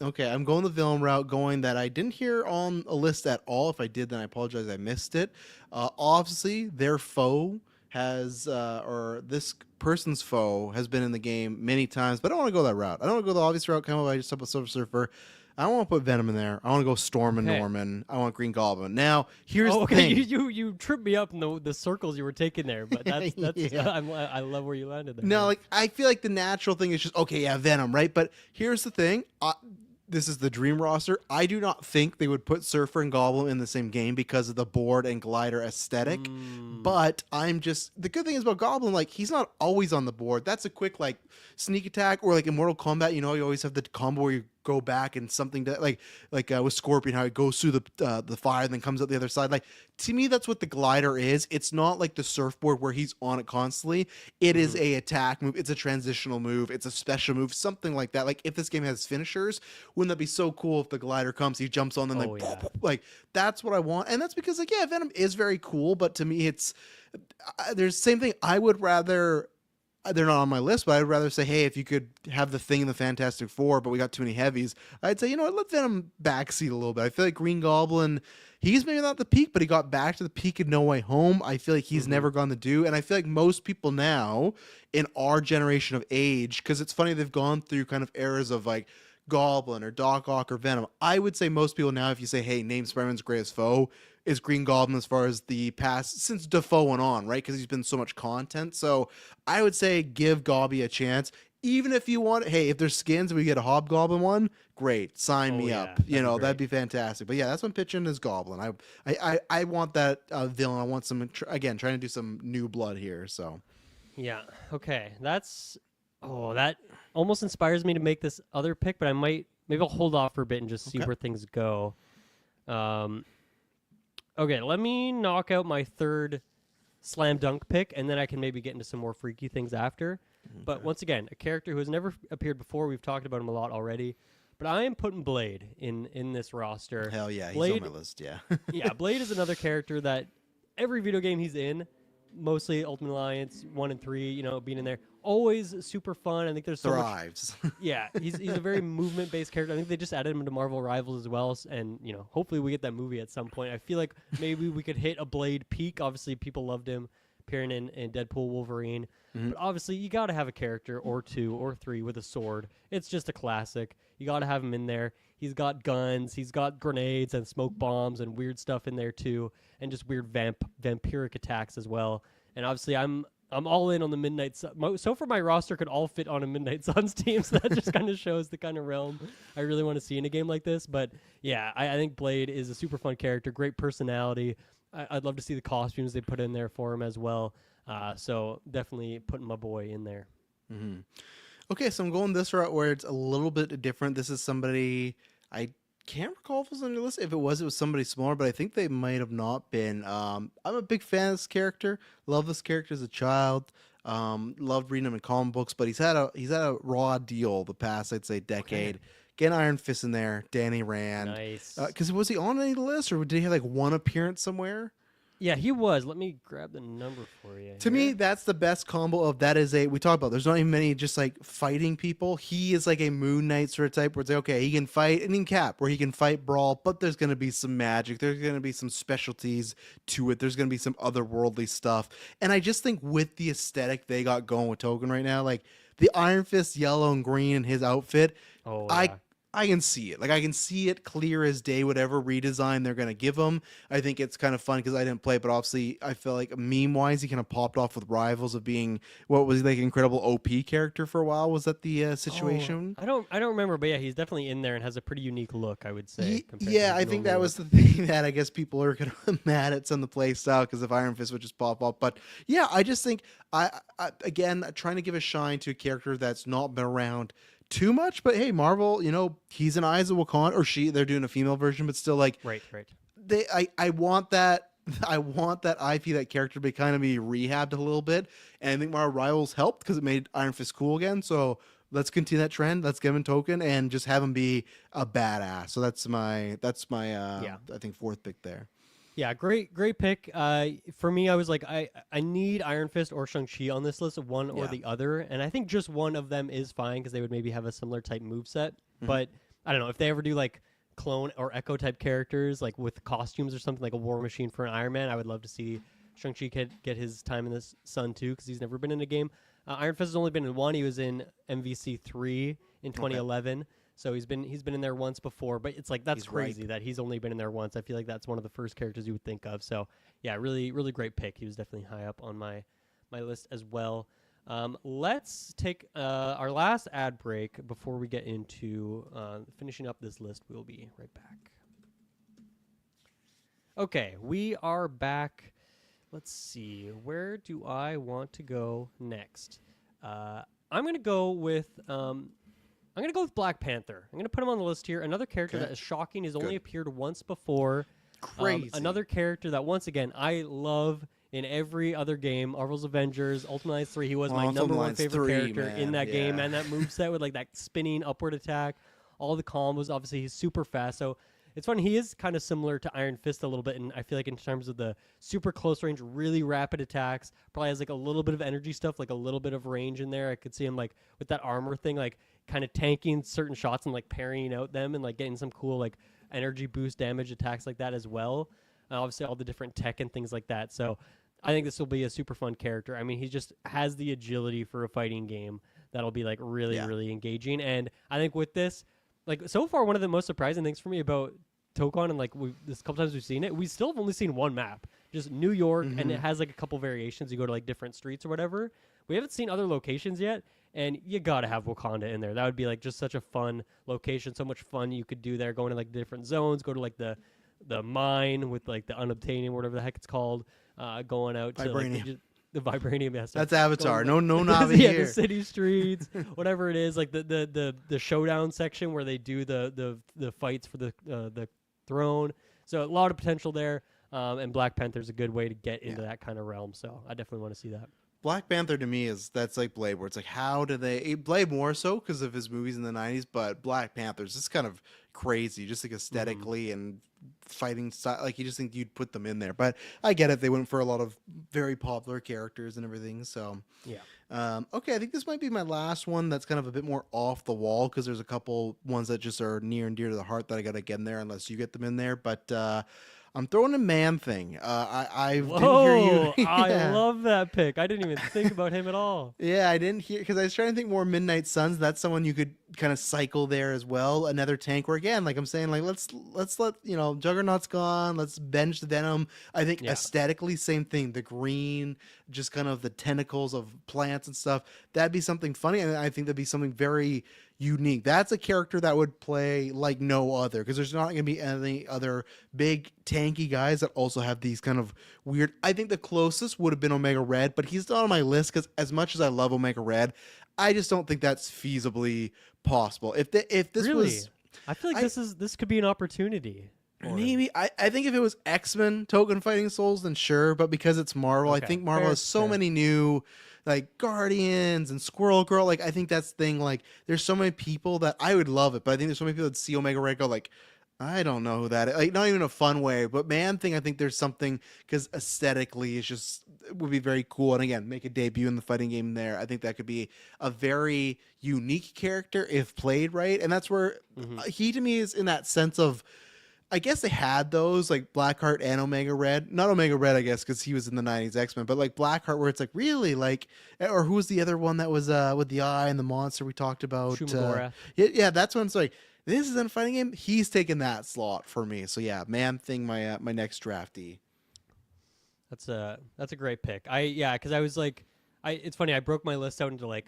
Okay, I'm going the villain route, going that I didn't hear on a list at all. If I did, then I apologize, I missed it. Obviously, their foe has or this person's foe has been in the game many times, but I don't want to go that route. I don't want to go the obvious route, kind of like I just talked about Silver Surfer. I don't want to put Venom in there. I want to go Storm and Okay. Norman. I want Green Goblin. Now, here's Oh, the okay. thing. You tripped me up in the circles you were taking there, but that's Yeah. I love where you landed there. No, man. like I feel like the natural thing is just okay, yeah, Venom, right? But here's the thing: this is the dream roster. I do not think they would put Surfer and Goblin in the same game because of the board and glider aesthetic. But I'm just the good thing is about Goblin, like he's not always on the board. That's a quick like sneak attack, or like in Mortal Kombat, you know, you always have the combo where you go back and something that like with Scorpion, how it goes through the fire and then comes out the other side. Like to me, that's what the glider is. It's not like the surfboard where he's on it constantly. It is a attack move. It's a transitional move. It's a special move, something like that. Like if this game has finishers, wouldn't that be so cool if the glider comes, he jumps on them, like that's what I want. And that's because like yeah, Venom is very cool, but to me, it's there's the same thing. I would rather. They're not on my list, but I'd rather say, hey, if you could have the Thing in the Fantastic Four, but we got too many heavies, I'd say, you know what, let Venom backseat a little bit. I feel like Green Goblin, he's maybe not the peak, but he got back to the peak in No Way Home. I feel like he's never gone to do, and I feel like most people now in our generation of age, because it's funny, they've gone through kind of eras of like Goblin or Doc Ock or Venom. I would say most people now, if you say, hey, name Spider-Man's greatest foe, is Green Goblin as far as the past since Defoe went on, right? Because he's been so much content. So I would say give Gobby a chance. Even if you want, hey, if there's skins and we get a Hobgoblin one, great, sign me up. You know, that'd be fantastic. But yeah, that's what I'm pitching is Goblin. I want that villain. I want some again trying to do some new blood here. So yeah, okay, that almost inspires me to make this other pick, but maybe I'll hold off for a bit and just see where things go. Okay, let me knock out my third slam dunk pick, and then I can maybe get into some more freaky things after. But once again, a character who has never appeared before. We've talked about him a lot already. But I am putting Blade in this roster. Hell yeah, Blade, he's on my list, yeah. yeah, Blade is another character that every video game he's in, mostly Ultimate Alliance 1 and 3, you know, being in there, always super fun. I think there's so thrives. yeah, he's a very movement-based character. I think they just added him to Marvel Rivals as well, and you know, hopefully we get that movie at some point. I feel like maybe we could hit a Blade peak. Obviously, people loved him appearing in Deadpool, Wolverine, but obviously you got to have a character or two or three with a sword. It's just a classic. You got to have him in there. He's got guns, he's got grenades and smoke bombs and weird stuff in there too, and just weird vampiric attacks as well. And obviously, I'm all in on the Midnight Sun. So far, my roster could all fit on a Midnight Suns team, so that just kind of shows the kind of realm I really want to see in a game like this. But yeah, I think Blade is a super fun character, great personality. I'd love to see the costumes they put in there for him as well. So definitely putting my boy in there. Mm-hmm. Okay, so I'm going this route where it's a little bit different. This is somebody I can't recall if it was on your list. If it was somebody smaller, but I think they might have not been. I'm a big fan of this character. Love this character as a child. Loved reading him in comic books, but he's had a raw deal the past, I'd say, decade. Okay. Get Iron Fist in there, Danny Rand. Nice. Because was he on any list, or did he have like one appearance somewhere? Yeah, he was. Let me grab the number for you. To me, that's the best combo of that is we talk about. There's not even many just like fighting people. He is like a Moon Knight sort of type where it's like, okay, he can fight, and in Cap, where he can fight, brawl, but there's going to be some magic. There's going to be some specialties to it. There's going to be some otherworldly stuff. And I just think with the aesthetic they got going with Tokon right now, like the Iron Fist yellow and green in his outfit, I can see it. Like, I can see it clear as day, whatever redesign they're going to give him. I think it's kind of fun because I didn't play it, but obviously I feel like meme-wise, he kind of popped off with Rivals of being, what was he, like, incredible OP character for a while? Was that the situation? I don't remember, but yeah, he's definitely in there and has a pretty unique look, I would say. Yeah, I think that was the thing that I guess people are kind of mad at some of the play style because if Iron Fist would just pop up. But yeah, I just think, again, trying to give a shine to a character that's not been around too much, but hey, Marvel, you know, he's an Eyes of Wakanda, or they're doing a female version, but still, like, right. I want that IP, that character, to kind of be rehabbed a little bit, and I think Marvel Rivals helped because it made Iron Fist cool again. So let's continue that trend. Let's give him Tokon and just have him be a badass. So that's my I think fourth pick there. Yeah, great pick. For me, I was like, I need Iron Fist or Shang-Chi on this list, one or the other, and I think just one of them is fine because they would maybe have a similar type moveset. But I don't know if they ever do like clone or Echo type characters, like with costumes or something, like a War Machine for an Iron Man. I would love to see Shang-Chi could get his time in the sun too, because he's never been in a game. Iron Fist has only been in one. He was in MVC 3 in 2011. So he's been in there once before, but it's like that's He's crazy ripe. that he's only been in there once. I feel like that's one of the first characters you would think of. So yeah, really really great pick. He was definitely high up on my list as well. Let's take our last ad break before we get into finishing up this list. We'll be right back. Okay, we are back. Let's see. Where do I want to go next? I'm gonna go with Black Panther. I'm gonna put him on the list here. Another character that is shocking. He's only appeared once before. Crazy. Another character that once again I love in every other game. Marvel's Avengers, Ultimate Alliance 3. He was my number one favorite character in that game, and that moveset with like that spinning upward attack. All the combos. Obviously, he's super fast. So it's fun. He is kind of similar to Iron Fist a little bit, and I feel like in terms of the super close range, really rapid attacks, probably has like a little bit of energy stuff, like a little bit of range in there. I could see him like with that armor thing, like kind of tanking certain shots and like parrying out them and like getting some cool like energy boost damage attacks like that as well. Obviously, all the different tech and things like that. So I think this will be a super fun character. I mean, he just has the agility for a fighting game that'll be like really, really engaging. And I think with this, like so far, one of the most surprising things for me about Tokon, and like this couple times we've seen it, we still have only seen one map, just New York, and it has like a couple variations. You go to like different streets or whatever. We haven't seen other locations yet, and you gotta have Wakanda in there. That would be like just such a fun location, so much fun you could do there. Going to like different zones, go to like the mine with like the unobtainium, whatever the heck it's called. Going out to like, the vibranium. Yeah, so that's Avatar. Going, no Navi yeah, here. the city streets, whatever it is, like the showdown section where they do the fights for the throne. So a lot of potential there, and Black Panther's a good way to get into that kind of realm. So I definitely want to see that. Black Panther to me that's like Blade, where it's like, how do they Blade more so because of his movies in the 90s, but Black Panther's just kind of crazy, just like aesthetically and fighting style. Like you just think you'd put them in there, but I get it. They went for a lot of very popular characters and everything. So yeah. Okay, I think this might be my last one that's kind of a bit more off the wall because there's a couple ones that just are near and dear to the heart that I got to get in there unless you get them in there. But I'm throwing a Man-Thing. I didn't hear you. Yeah. I love that pick. I didn't even think about him at all. Yeah, I didn't hear because I was trying to think more Midnight Suns. That's someone you could kind of cycle there as well. Another tank where again, like I'm saying, like let's let Juggernaut's gone. Let's bench the Venom. I think aesthetically, same thing. The green, just kind of the tentacles of plants and stuff. That'd be something funny, and I think that'd be something very unique. That's a character that would play like no other because there's not going to be any other big tanky guys that also have these kind of weird. I think the closest would have been Omega Red, but he's not on my list because as much as I love Omega Red, I just don't think that's feasibly possible. If this really? was, I feel like this could be an opportunity. Maybe I think if it was X-Men Token Fighting Souls, then sure. But because it's Marvel, I think Marvel has so many new like Guardians and Squirrel Girl. Like I think that's the thing. Like there's so many people that I would love it, but I think there's so many people that see Omega Red go like, I don't know who that is. Like not even a fun way, but Man-Thing, I think there's something because aesthetically it would be very cool. And again, make a debut in the fighting game there. I think that could be a very unique character if played right. And that's where he to me is in that sense of, I guess they had those like Blackheart and Omega Red. Not Omega Red, I guess, because he was in the 90s X-Men, but like Blackheart where it's like really like, or who was the other one that was with the eye and the monster we talked about? Shumagora. Yeah, that's when it's like, this is in a fighting game. He's taking that slot for me. So yeah, Man-Thing, my next draftee. That's a great pick. Because I was like, it's funny. I broke my list out into like,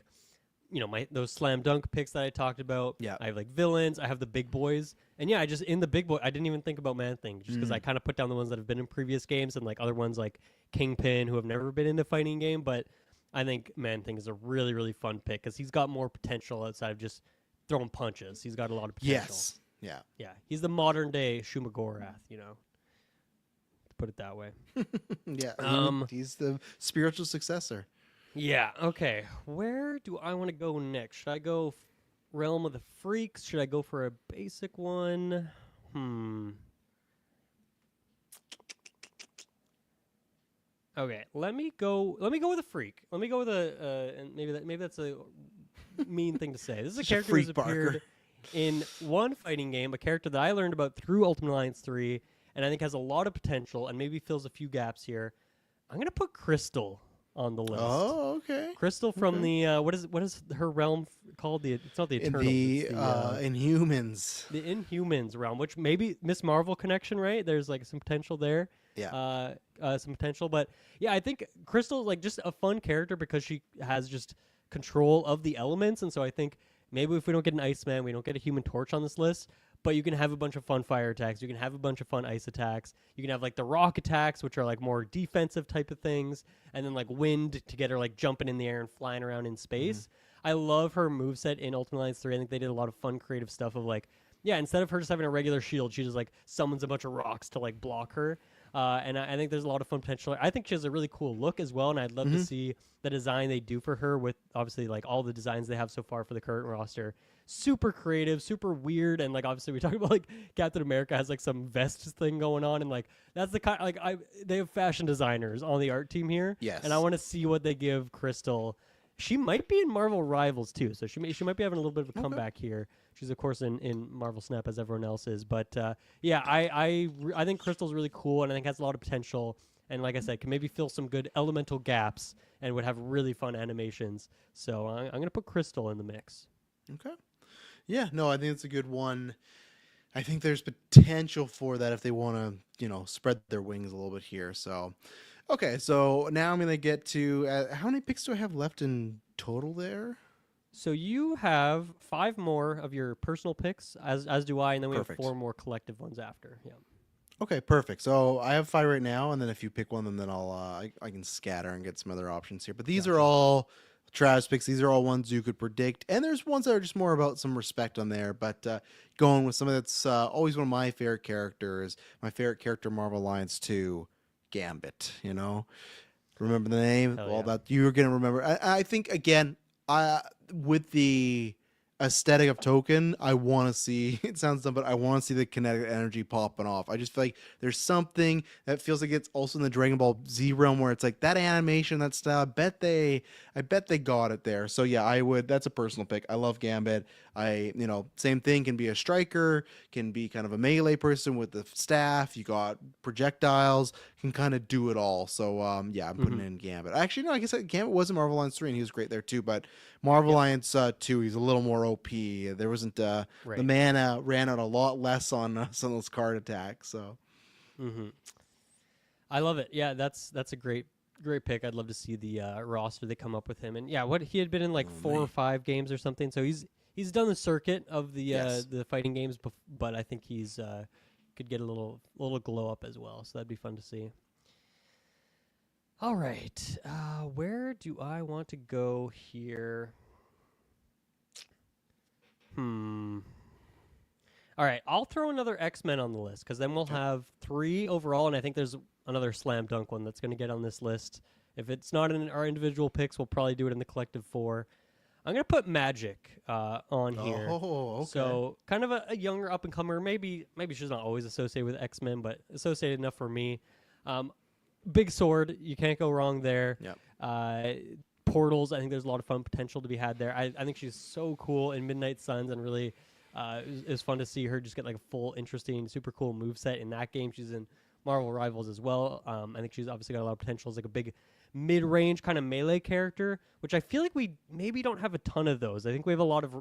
those slam dunk picks that I talked about. Yeah, I have like villains. I have the big boys, and I just in the big boy. I didn't even think about Man-Thing just because I kind of put down the ones that have been in previous games and like other ones like Kingpin who have never been in a fighting game. But I think Man-Thing is a really really fun pick because he's got more potential outside of just throwing punches. He's got a lot of potential. Yes. Yeah. Yeah. He's the modern day Shumagorath, to put it that way. Yeah. He's the spiritual successor. Yeah. Okay. Where do I want to go next? Should I go Realm of the Freaks? Should I go for a basic one? Okay. Let me go with a freak. Let me go with and maybe that's a mean thing to say. This is a character who's appeared in one fighting game, a character that I learned about through Ultimate Alliance 3, and I think has a lot of potential and maybe fills a few gaps here. I'm gonna put Crystal on the list. Oh, okay. Crystal from Okay. the what is her realm called? It's not the In Eternals. the It's the Inhumans. Inhumans realm, which maybe Miss Marvel connection, right? There's like some potential there. Yeah. Some potential, but yeah, I think Crystal's like just a fun character because she has just control of the elements, and so I think maybe if we don't get an Iceman, we don't get a Human Torch on this list, but you can have a bunch of fun fire attacks, you can have a bunch of fun ice attacks, you can have like the rock attacks, which are like more defensive type of things, and then like wind to get her like jumping in the air and flying around in space. I love her moveset in Ultimate Alliance 3. I think they did a lot of fun creative stuff of like, yeah, instead of her just having a regular shield, she just like summons a bunch of rocks to like block her. And I think there's a lot of fun potential. I think she has a really cool look as well, and I'd love to see the design they do for her with obviously like all the designs they have so far for the current roster. Super creative, super weird, and like obviously we talk about like Captain America has like some vest thing going on, and like that's the kind like they have fashion designers on the art team here, Yes. and I want to see what they give Crystal. She might be in Marvel Rivals too, so she might be having a little bit of a comeback here. She's of course in Marvel Snap as everyone else is, but yeah, I think Crystal's really cool and I think has a lot of potential. And like I said, can maybe fill some good elemental gaps and would have really fun animations. So I'm gonna put Crystal in the mix. Okay. Yeah, no, I think it's a good one. I think there's potential for that if they want to, spread their wings a little bit here. So, okay, so now I'm going to get to how many picks do I have left in total there? So you have 5 more of your personal picks, as do I, and then we Perfect. have 4 more collective ones after. Yeah. Okay, perfect. So I have 5 right now, and then if you pick one, then I'll I can scatter and get some other options here. But these are all Travis picks. These are all ones you could predict, and there's ones that are just more about some respect on there. But going with something that's always one of my favorite characters, my favorite character, Marvel Alliance 2, Gambit. Remember the name? Hell All yeah. that you're gonna remember. I think again, with the aesthetic of Token, I want to see, it sounds dumb, but I want to see the kinetic energy popping off. I just feel like there's something that feels like it's also in the Dragon Ball Z realm where it's like that animation, that style. I bet they got it there. So yeah, that's a personal pick. I love Gambit. Same thing, can be a striker, can be kind of a melee person with the staff. You got projectiles, can kind of do it all. So yeah, I'm putting in Gambit. Actually, no, I guess Gambit was in Marvel Alliance 3 and he was great there too, but Marvel Alliance 2, he's a little more OP. There wasn't the mana ran out a lot less on some of those card attacks. So, I love it. Yeah, that's a great pick. I'd love to see the roster they come up with him. And yeah, what he had been in like 4 or 5 games or something. So he's done the circuit of the fighting games, but I think he's could get a little glow up as well. So that'd be fun to see. All right, where do I want to go here? All right, I'll throw another X-Men on the list because then we'll have 3 overall, and I think there's another slam dunk one that's going to get on this list. If it's not in our individual picks, we'll probably do it in the collective 4. I'm going to put Magic on here. Oh, okay. So kind of a younger up-and-comer. Maybe she's not always associated with X-Men, but associated enough for me. Big sword, you can't go wrong there. Yep. Portals, I think there's a lot of fun potential to be had there. I think she's so cool in Midnight Suns, and really it was fun to see her just get like a full, interesting, super cool moveset in that game. She's in Marvel Rivals as well. I think she's obviously got a lot of potential as like a big mid-range kind of melee character, which I feel like we maybe don't have a ton of those. I think we have a lot of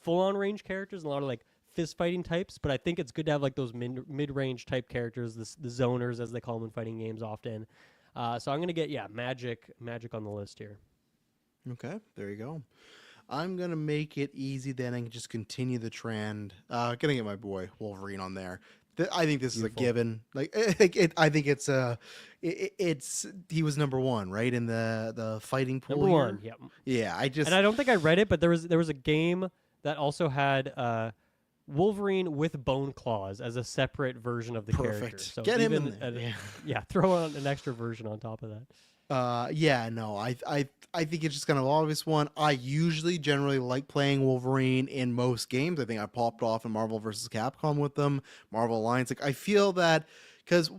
full-on range characters and a lot of like fist-fighting types, but I think it's good to have like those mid-range type characters, the zoners as they call them in fighting games often. So I'm going to get, Magic on the list here. Okay, there you go. I'm going to make it easy then and just continue the trend. Going to get my boy Wolverine on there. I think this is a given. Like I think it's he was number 1, right, in the fighting pool. Number 1, here. Yeah. Yeah, and I don't think I read it, but there was a game that also had Wolverine with bone claws as a separate version of the character. So get him in there. Throw on an extra version on top of that. I think it's just kind of an obvious one. I generally like playing Wolverine in most games. I think I popped off in Marvel vs. Capcom with them, Marvel Alliance. Like I feel that because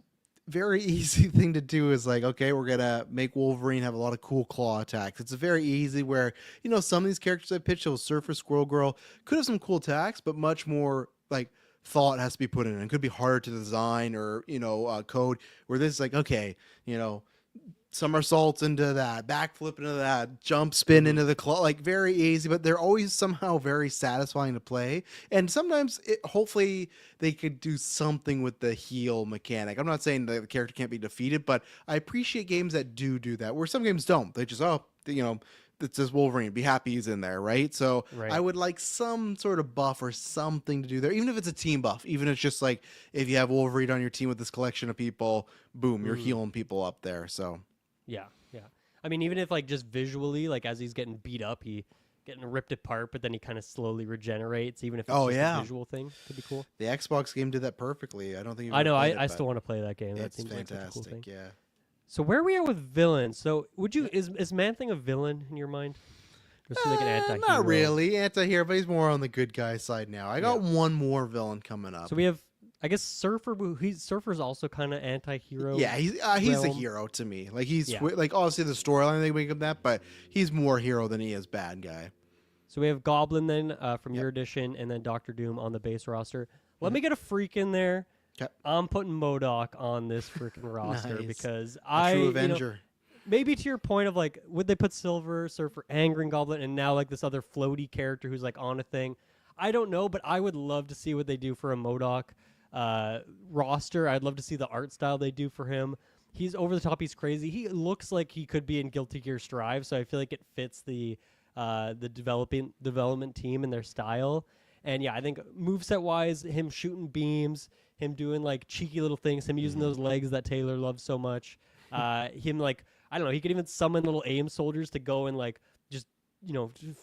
very easy thing to do is like, okay, we're gonna make Wolverine have a lot of cool claw attacks. It's a very easy where some of these characters I pitched, so Surfer, Squirrel Girl, could have some cool attacks, but much more like thought has to be put in. It could be harder to design or code. Where this is like, okay, somersaults into that, backflip into that, jump spin into the claw, like very easy, but they're always somehow very satisfying to play. And sometimes, hopefully, they could do something with the heal mechanic. I'm not saying the character can't be defeated, but I appreciate games that do that, where some games don't. They just, it's just Wolverine. Be happy he's in there, right? So Right. I would like some sort of buff or something to do there, even if it's a team buff. Even if it's just like if you have Wolverine on your team with this collection of people, boom, you're healing people up there. So. Yeah, yeah. I mean, even if like just visually, like as he's getting beat up, he getting ripped apart, but then he kind of slowly regenerates. Even if it's just a visual thing, could be cool. The Xbox game did that perfectly. I don't think I know. I still want to play that game. That it's seems fantastic. like such a cool thing. Yeah. So where are we at with villains? So would you is Man-Thing a villain in your mind? Or is he like an anti-hero? Not really anti-hero, but he's more on the good guy side now. I got one more villain coming up. So we have, I guess, Surfer. Surfer's also kind of anti-hero. Yeah, he's a hero to me. Like like obviously the storyline they make him that, but he's more hero than he is bad guy. So we have Goblin then from your edition, and then Doctor Doom on the base roster. Let me get a freak in there. Okay. I'm putting MODOK on this freaking roster Nice. because True Avenger. Maybe to your point of like, would they put Silver Surfer and Green Goblin and now like this other floaty character who's like on a thing? I don't know, but I would love to see what they do for a MODOK roster. I'd love to see the art style they do for him. He's over the top. He's crazy. He looks like he could be in Guilty Gear Strive, so I feel like it fits the development team and their style. And yeah, I think moveset wise, him shooting beams, him doing like cheeky little things, him using those legs that Taylor loves so much. Him like, I don't know, he could even summon little AIM soldiers to go and like just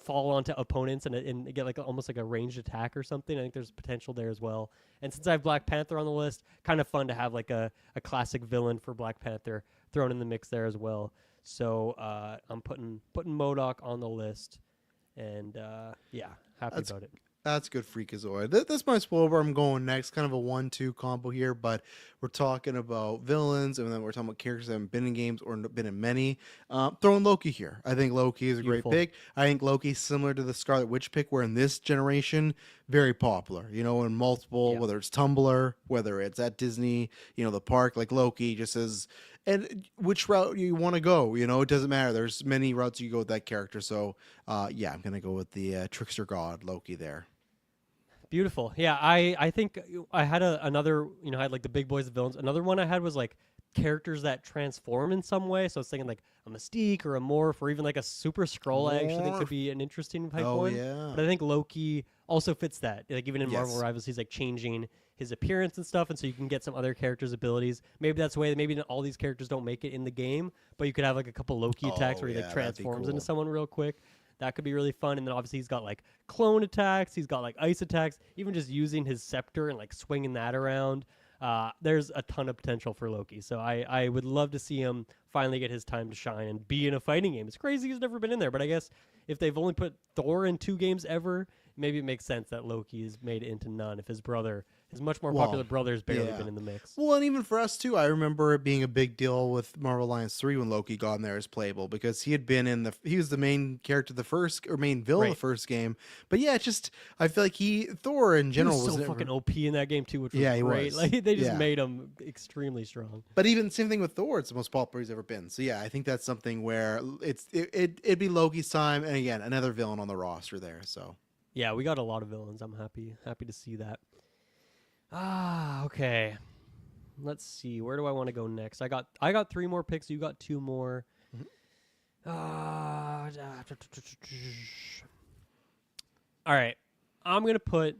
fall onto opponents and get like almost like a ranged attack or something. I think there's potential there as well. And since I have Black Panther on the list, kind of fun to have like a classic villain for Black Panther thrown in the mix there as well. So I'm putting MODOK on the list, and happy about it. That's good freakazoid. That's my spoiler where I'm going next. Kind of a 1-2 combo here, but we're talking about villains, and then we're talking about characters that haven't been in games or been in many. Throwing Loki here. I think Loki is a great pick. I think Loki's similar to the Scarlet Witch pick, where in this generation, very popular. In multiple, whether it's Tumblr, whether it's at Disney, the park, like Loki just says, and which route you want to go, it doesn't matter. There's many routes you go with that character. So, I'm going to go with the trickster god Loki there. Beautiful. Yeah, I think I had another, I had like the big boys of villains. Another one I had was like characters that transform in some way. So I was thinking like a Mystique or a Morph or even like a Super Skrull. I actually think could be an interesting type one. Yeah. But I think Loki also fits that. Like even in Marvel Rivals, he's like changing his appearance and stuff, and so you can get some other characters' abilities. Maybe that's the way that maybe all these characters don't make it in the game, but you could have like a couple Loki attacks where he like transforms into someone real quick. That could be really fun. And then obviously he's got like clone attacks. He's got like ice attacks. Even just using his scepter and like swinging that around. There's a ton of potential for Loki. So I would love to see him finally get his time to shine and be in a fighting game. It's crazy he's never been in there. But I guess if they've only put Thor in 2 games ever, maybe it makes sense that Loki's made it into none if his brother, his much more popular brother, has barely been in the mix. Well, and even for us too, I remember it being a big deal with Marvel Alliance 3 when Loki got in there as playable, because he had been he was the main character main villain of the first game. But yeah, I feel like Thor in general was so fucking OP in that game too, which was he great. was. Like they just made him extremely strong. But even same thing with Thor, it's the most popular he's ever been. So yeah, I think that's something where it'd be Loki's time, and again, another villain on the roster there. So yeah, we got a lot of villains. I'm happy to see that. Okay. Let's see. Where do I want to go next? I got 3 more picks. You got 2 more. All right. I'm gonna put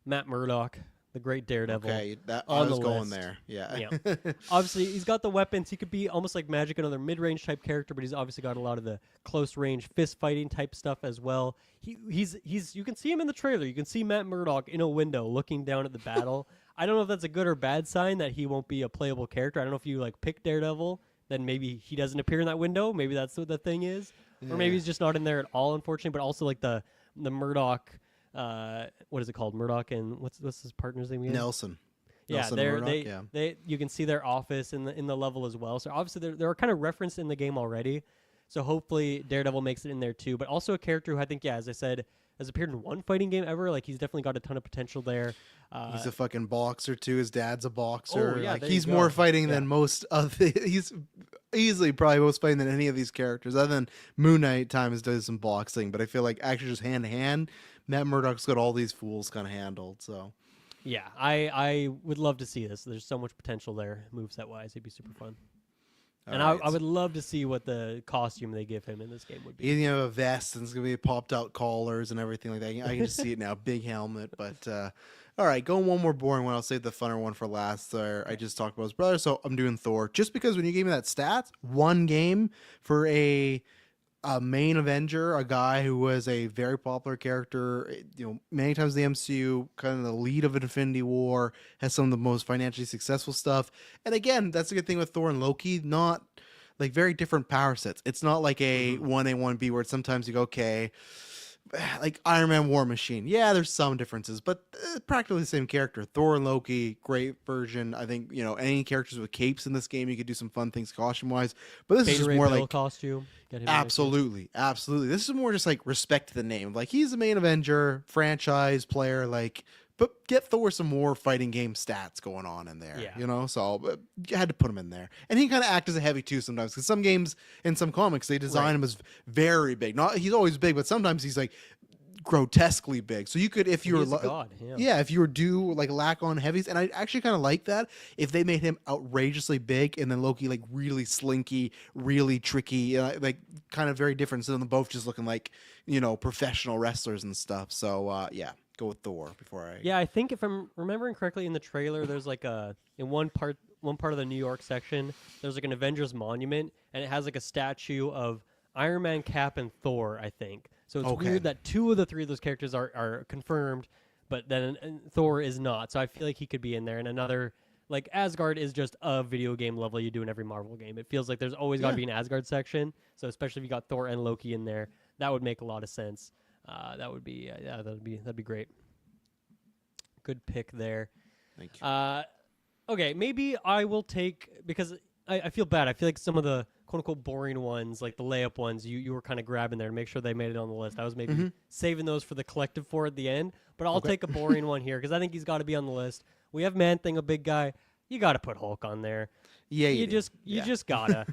Matt Murdock, the great Daredevil. Okay, on I was the going list. there. Yeah. Yeah. Obviously, he's got the weapons. He could be almost like Magic, another mid-range type character, but he's obviously got a lot of the close-range fist fighting type stuff as well. He's you can see him in the trailer. You can see Matt Murdock in a window looking down at the battle. I don't know if that's a good or bad sign that he won't be a playable character. I don't know if you like pick Daredevil, then maybe he doesn't appear in that window. Maybe that's what the thing is, or maybe he's just not in there at all. Unfortunately, but also like the Murdock. What is it called? Murdock and what's his partner's name again? Nelson. Yeah, Nelson Murdock, they you can see their office in the level as well. So obviously they're kind of referenced in the game already. So hopefully Daredevil makes it in there too. But also a character who I think, as I said, has appeared in one fighting game ever. Like he's definitely got a ton of potential there. He's a fucking boxer too. His dad's a boxer. Oh, yeah, like there he's you more go. fighting Yeah. than most of the. He's easily probably most fighting than any of these characters. Other than Moon Knight, times does some boxing, but I feel like actually just hand to hand, Matt Murdock's got all these fools kind of handled. So Yeah, I would love to see this. There's so much potential there, moveset wise. It'd be super fun. And all right, I would love to see what the costume they give him in this game would be. he's gonna have a vest and it's gonna be popped out collars and everything like that. I can just see it now, big helmet. But all right, going one more boring one. I'll save the funner one for last. I just talked about his brother, so I'm doing Thor. Just because when you gave me that stats, one game for a main Avenger, a guy who was a very popular character, many times in the MCU, kind of the lead of Infinity War, has some of the most financially successful stuff. And again, that's a good thing with Thor and Loki, not like very different power sets. It's not like a 1A, 1B where sometimes you go, okay, like Iron Man War Machine. Yeah, there's some differences, but practically the same character. Thor and Loki, great version. I think, any characters with capes in this game, you could do some fun things costume wise. But this is Beta just Ray more Bill like costume. Get him in there, too. absolutely. This is more just like respect to the name. Like he's the main Avenger franchise player, but get Thor some more fighting game stats going on in there. Yeah. So you had to put him in there, and he kind of acts as a heavy too sometimes because some games in some comics they design him as very big. Not he's always big, but sometimes he's like grotesquely big. So you could, if you were He's a god. Yeah. if you were due like lack on heavies, and I actually kind of like that if they made him outrageously big and then Loki like really slinky, really tricky, like kind of very different. So them both just looking like professional wrestlers and stuff. So yeah, go with Thor before I. Yeah, I think if I'm remembering correctly in the trailer, there's like in one part of the New York section, there's like an Avengers monument, and it has like a statue of Iron Man, Cap, and Thor, I think. So it's weird that 2 of the 3 of those characters are confirmed, but then Thor is not. So I feel like he could be in there. And another, like Asgard is just a video game level you do in every Marvel game. It feels like there's always got to be an Asgard section. So especially if you got Thor and Loki in there, that would make a lot of sense. That'd be great. Good pick there. Thank you. Okay, maybe I will take, because I feel bad. I feel like some of the quote-unquote boring ones, like the layup ones, you were kind of grabbing there to make sure they made it on the list. I was maybe saving those for the collective for at the end, but I'll take a boring one here because I think he's got to be on the list. We have Man-Thing, a big guy. You got to put Hulk on there. Yeah, you just gotta.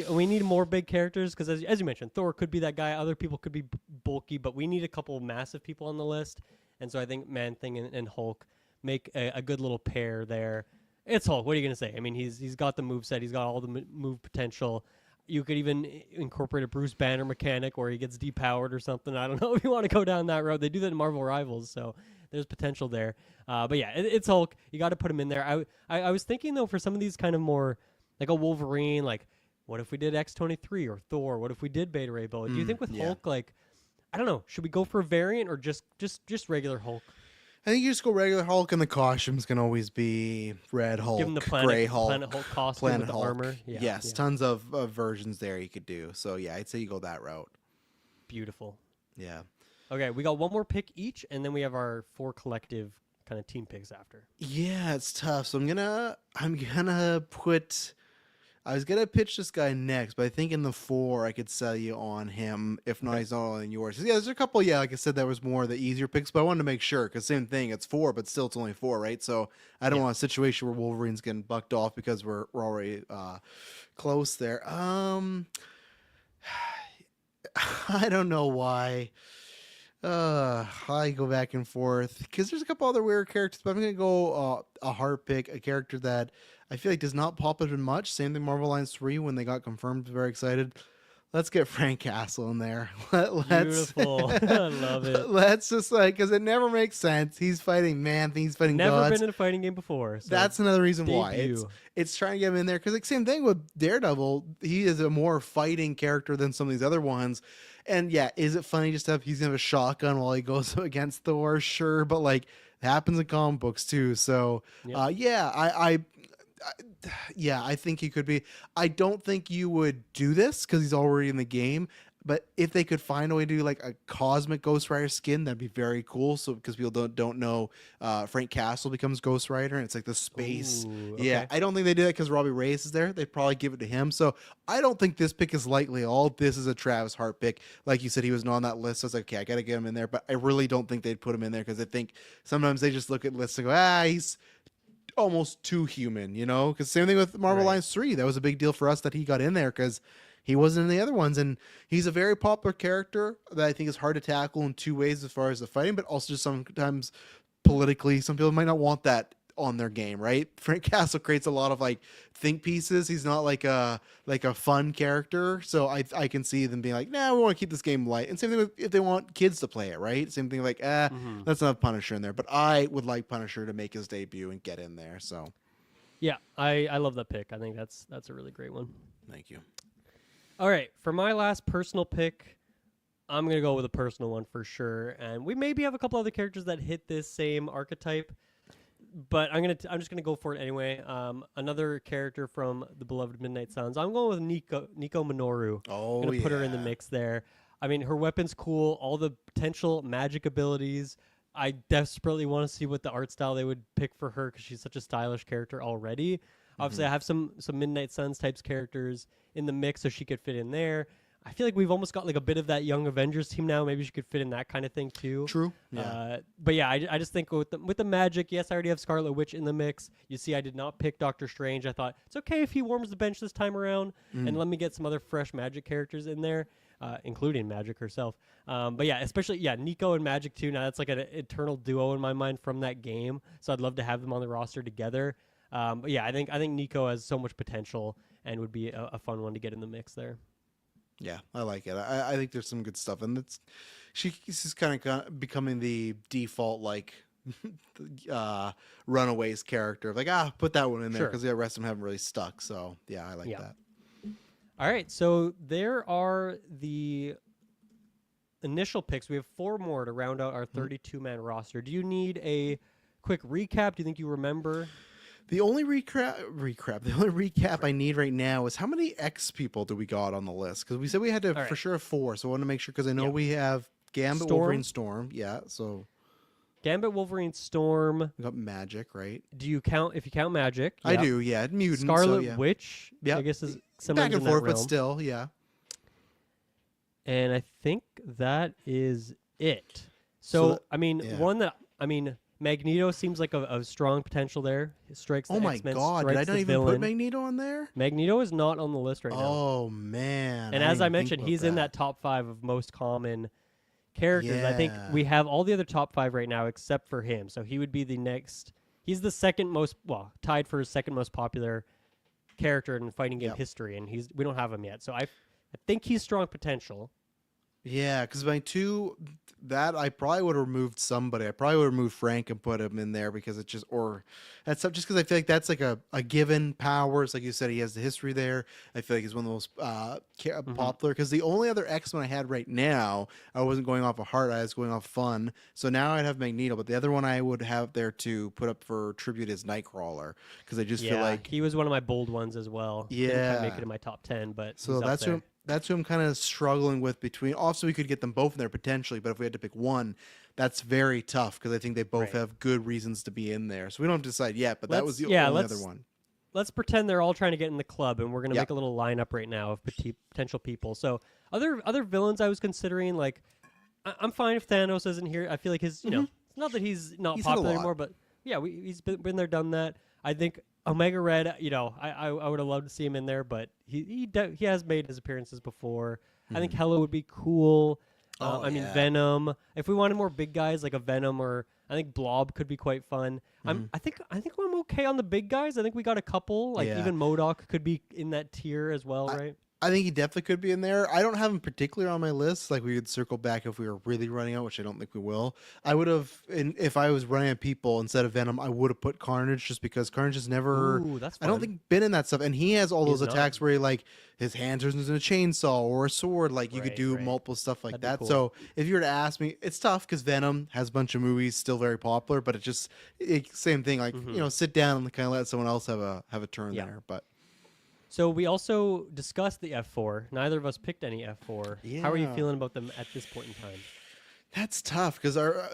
We need more big characters because, as you mentioned, Thor could be that guy. Other people could be bulky, but we need a couple of massive people on the list. And so I think Man-Thing and Hulk make a good little pair there. It's Hulk. What are you gonna say? I mean, he's got the moveset. He's got all the move potential. You could even incorporate a Bruce Banner mechanic where he gets depowered or something. I don't know if you want to go down that road. They do that in Marvel Rivals, so there's potential there. But yeah, it's Hulk. You got to put him in there. I was thinking, though, for some of these kind of more, like a Wolverine, like, what if we did X-23 or Thor? What if we did Beta Ray Bill? Do you think with Hulk, like, I don't know, should we go for a variant or just regular Hulk? I think you just go regular Hulk, and the costumes can always be Red Hulk, Give him the Gray Hulk, Planet Hulk costume with the armor. Yeah, yes, tons of versions there you could do. So yeah, I'd say you go that route. Beautiful. Yeah. Okay, we got one more pick each, and then we have our 4 collective kind of team picks after. Yeah, it's tough. So I'm gonna put. I was gonna pitch this guy next, but I think in the 4 I could sell you on him. If not, he's not all in yours. Yeah, there's a couple. Yeah, like I said, that was more of the easier picks, but I wanted to make sure because same thing. It's 4, but still it's only 4, right? So I don't want a situation where Wolverine's getting bucked off because we're already close there. I don't know why. I go back and forth because there's a couple other weird characters, but I'm gonna go a hard pick, a character that I feel like does not pop up in much. Same thing Marvel Alliance 3 when they got confirmed. Very excited. Let's get Frank Castle in there. Beautiful. I love it. Let's just because it never makes sense. He's fighting he's fighting Never gods. been in a fighting game before. So that's another reason why debut. it's trying to get him in there because like same thing with Daredevil. He is a more fighting character than some of these other ones. And yeah, is it funny just to have he's gonna have a shotgun while he goes against Thor? Sure, but like it happens in comic books too. So I think he could be. I don't think you would do this because he's already in the game. But if they could find a way to do like a cosmic Ghost Rider skin, that'd be very cool. So because people don't know, Frank Castle becomes Ghost Rider, and it's like the space. Ooh, Yeah, okay. I don't think they do that because Robbie Reyes is there. They'd probably give it to him. So I don't think this pick is likely at all. This is a Travis Hart pick. Like you said, he was not on that list. So I was like, okay, I got to get him in there. But I really don't think they'd put him in there because I think sometimes they just look at lists and go, he's almost too human, you know? Because same thing with Marvel Right. Alliance 3. That was a big deal for us that he got in there because he wasn't in the other ones. And he's a very popular character that I think is hard to tackle in two ways as far as the fighting, but also just sometimes politically, some people might not want that on their game, right? Frank Castle creates a lot of like think pieces. He's not like a fun character, so I can see them being like, nah, we want to keep this game light. And same thing with if they want kids to play it, right? Same thing like, Mm-hmm. let's not have Punisher in there. But I would like Punisher to make his debut and get in there. So Yeah, I love that pick. I think that's a really great one. thank you. All right, for my last personal pick, I'm gonna go with a personal one for sure, and we maybe have a couple other characters that hit this same archetype, but I'm just gonna go for it anyway. Another character from the beloved Midnight Suns. I'm going with Nico Minoru. Oh, I'm gonna put her in the yeah. mix there. I mean, her weapon's cool. All the potential magic abilities. I desperately want to see what the art style they would pick for her because she's such a stylish character already. Obviously, I have some Midnight Suns types characters in the mix, so she could fit in there. I feel like we've almost got like a bit of that Young Avengers team now. Maybe she could fit in that kind of thing too. True. Yeah. But yeah, I just think with the magic, yes, I already have Scarlet Witch in the mix. You see, I did not pick Doctor Strange. I thought it's okay if he warms the bench this time around, and let me get some other fresh magic characters in there, including Magic herself. But yeah, especially Nico and Magic too. Now that's like an eternal duo in my mind from that game. So I'd love to have them on the roster together. But yeah, I think Nico has so much potential and would be a fun one to get in the mix there. Yeah, I like it. I think there's some good stuff, and she's just kind of becoming the default like Runaways character of like put that one in there Sure. because the rest of them haven't really stuck. So yeah, I like Yeah. that. All right, so there are the initial picks. We have 4 more to round out our 32-man roster. Do you need a quick recap? Do you think you remember? The only the only recap I need right now is how many X people do we got on the list? Because we said we had to All right. for sure have 4, so I want to make sure because I know Yeah. we have Gambit, Storm. Wolverine, Storm. Yeah, so Gambit, Wolverine, Storm. we got Magic, right? Do you count if you count Magic? I Yep. do, yeah. Mutant, Scarlet so, yeah. Witch. Yep. I guess is somewhere Back and in that forth, but realm. still, yeah. And I think that is it. So So I mean, yeah. Magneto seems like a strong potential there. He strikes the Oh my X-Men, god, did I strikes not the even villain. put Magneto on there? Magneto is not on the list right now. Oh man. And I as didn't I even think mentioned, about he's in that top 5 of most common characters. I think Yeah. we have all the other top 5 right now except for him. So he would be the next. He's the second most, tied for his second most popular character in fighting game Yep. history, and we don't have him yet. So I think he's strong potential. Yeah, because my 2, that I probably would have removed somebody. I probably would have removed Frank and put him in there because it just, or that's just because I feel like that's like a given powers. Like you said, he has the history there. I feel like he's one of the most popular because the only other X-Men I had right now, I wasn't going off of heart, I was going off fun. So now I'd have Magneto, but the other one I would have there to put up for tribute is Nightcrawler because I just feel like he was one of my bold ones as well. Didn't quite make Yeah. it in my top 10, but so he's up that's there. who I'm kind of struggling with between. Also, we could get them both in there potentially, but if we had to pick one, that's very tough because I think they both Right. have good reasons to be in there. So we don't have to decide yet, but that was the Let's- yeah, only let's- other one. Let's pretend they're all trying to get in the club, and we're gonna Yeah. make a little lineup right now of potential people. So other villains I was considering, like I'm fine if Thanos isn't here. I feel like his, it's not that he's not He's hit a popular lot. anymore, but yeah, he's been there, done that. I think Omega Red, I would have loved to see him in there, but he has made his appearances before. I think Hela would be cool. Oh, yeah. Venom. If we wanted more big guys like a Venom, or I think Blob could be quite fun. I think I'm okay on the big guys. I think we got a couple. Like Yeah. even MODOK could be in that tier as well, right? I think he definitely could be in there. I don't have him particularly on my list. Like we could circle back if we were really running out, which I don't think we will. I would have, if I was running at people instead of Venom, I would have put Carnage just because Carnage has never, Ooh, that's I don't fun. think been in that stuff. And he has all He's those not. attacks where he like his hand turns into a chainsaw or a sword. Like you could Right, do right. multiple stuff like That'd be that. cool. So if you were to ask me, it's tough because Venom has a bunch of movies still very popular, but same thing. Like sit down and kind of let someone else have a turn Yeah. there. But So we also discussed the F4. Neither of us picked any F4. How are you Yeah. feeling about them at this point in time? That's tough because our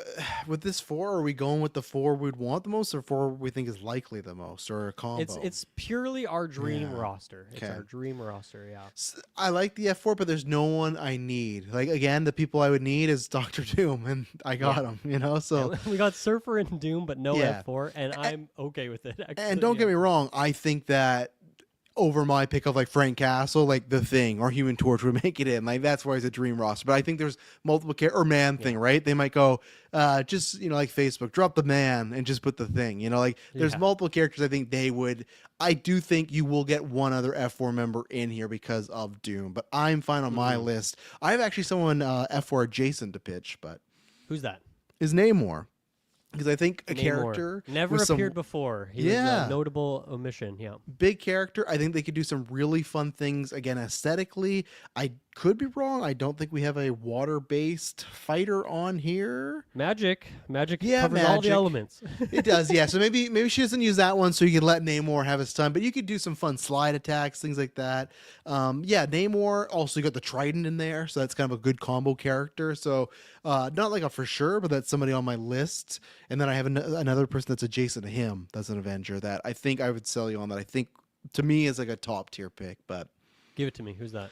with this 4, are we going with the 4 we'd want the most, or 4 we think is likely the most, or a combo? It's purely our dream Yeah. roster. It's Okay. our dream roster, yeah. I like the F4, but there's no one I need. Like again, the people I would need is Doctor Doom, and I got him. You know, so Yeah, we got Surfer and Doom, but no Yeah. F4, and I'm okay with it. Actually, and don't get me wrong, I think that over my pick of like Frank Castle, like the Thing or Human Torch would make it in. Like that's why it's a dream roster. But I think there's multiple or Man Thing, right? They might go just like Facebook, drop the Man and just put the Thing. Like there's Yeah. multiple characters. I think they would. I do think you will get one other F4 member in here because of Doom. But I'm fine on my list. I have actually someone F4 adjacent to pitch, but Who's that? is Namor. Because I think a Namor. character Never with some appeared before. He was Yeah. a notable omission. Yeah. big character. I think they could do some really fun things again aesthetically. I could be wrong. I don't think we have a water-based fighter on here. Magic Yeah, covers all the magic. elements. It does, yeah. So maybe she doesn't use that one, so you could let Namor have his time. But you could do some fun slide attacks, things like that. Yeah, Namor. Also, you got the Trident in there, so that's kind of a good combo character. So not like a for sure, but that's somebody on my list. And then I have another person that's adjacent to him. That's an Avenger that I think I would sell you on. That I think to me is like a top tier pick, but Give it to me. Who's that?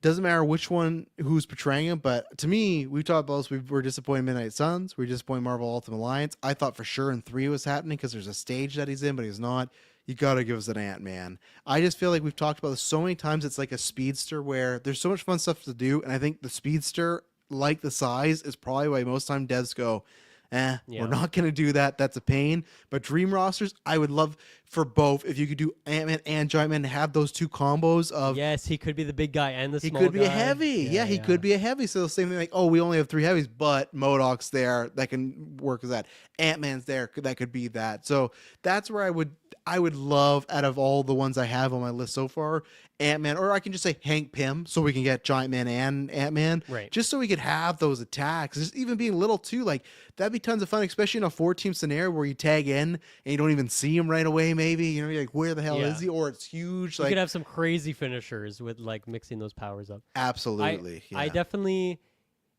doesn't matter which one, who's portraying him, but to me, we've talked about this. We were disappointed in Midnight Suns. We were disappointed in Marvel Ultimate Alliance. I thought for sure in 3 was happening because there's a stage that he's in, but he's not. You got to give us an Ant-Man. I just feel like we've talked about this so many times. It's like a speedster where there's so much fun stuff to do, and I think the speedster, like the size, is probably why most time devs go, Yeah. we're not going to do that. That's a pain. But dream rosters, I would love for both, if you could do Ant-Man and Giant Man, to have those two combos of Yes, he could be the big guy and the he small could be a guy. heavy. Yeah, he could be a heavy. So the same thing, like, oh, we only have 3 heavies, but MODOK's there that can work as that. Ant-Man's there that could be that. So that's where I would love, out of all the ones I have on my list so far, Ant-Man, or I can just say Hank Pym, so we can get Giant Man and Ant-Man, Right. just so we could have those attacks. Just even being little too, like that'd be tons of fun, especially in a 4-team scenario where you tag in and you don't even see him right away. Maybe you're like, where the hell Yeah. is he? Or it's huge. You Like could have some crazy finishers with like mixing those powers up. absolutely. I yeah. definitely,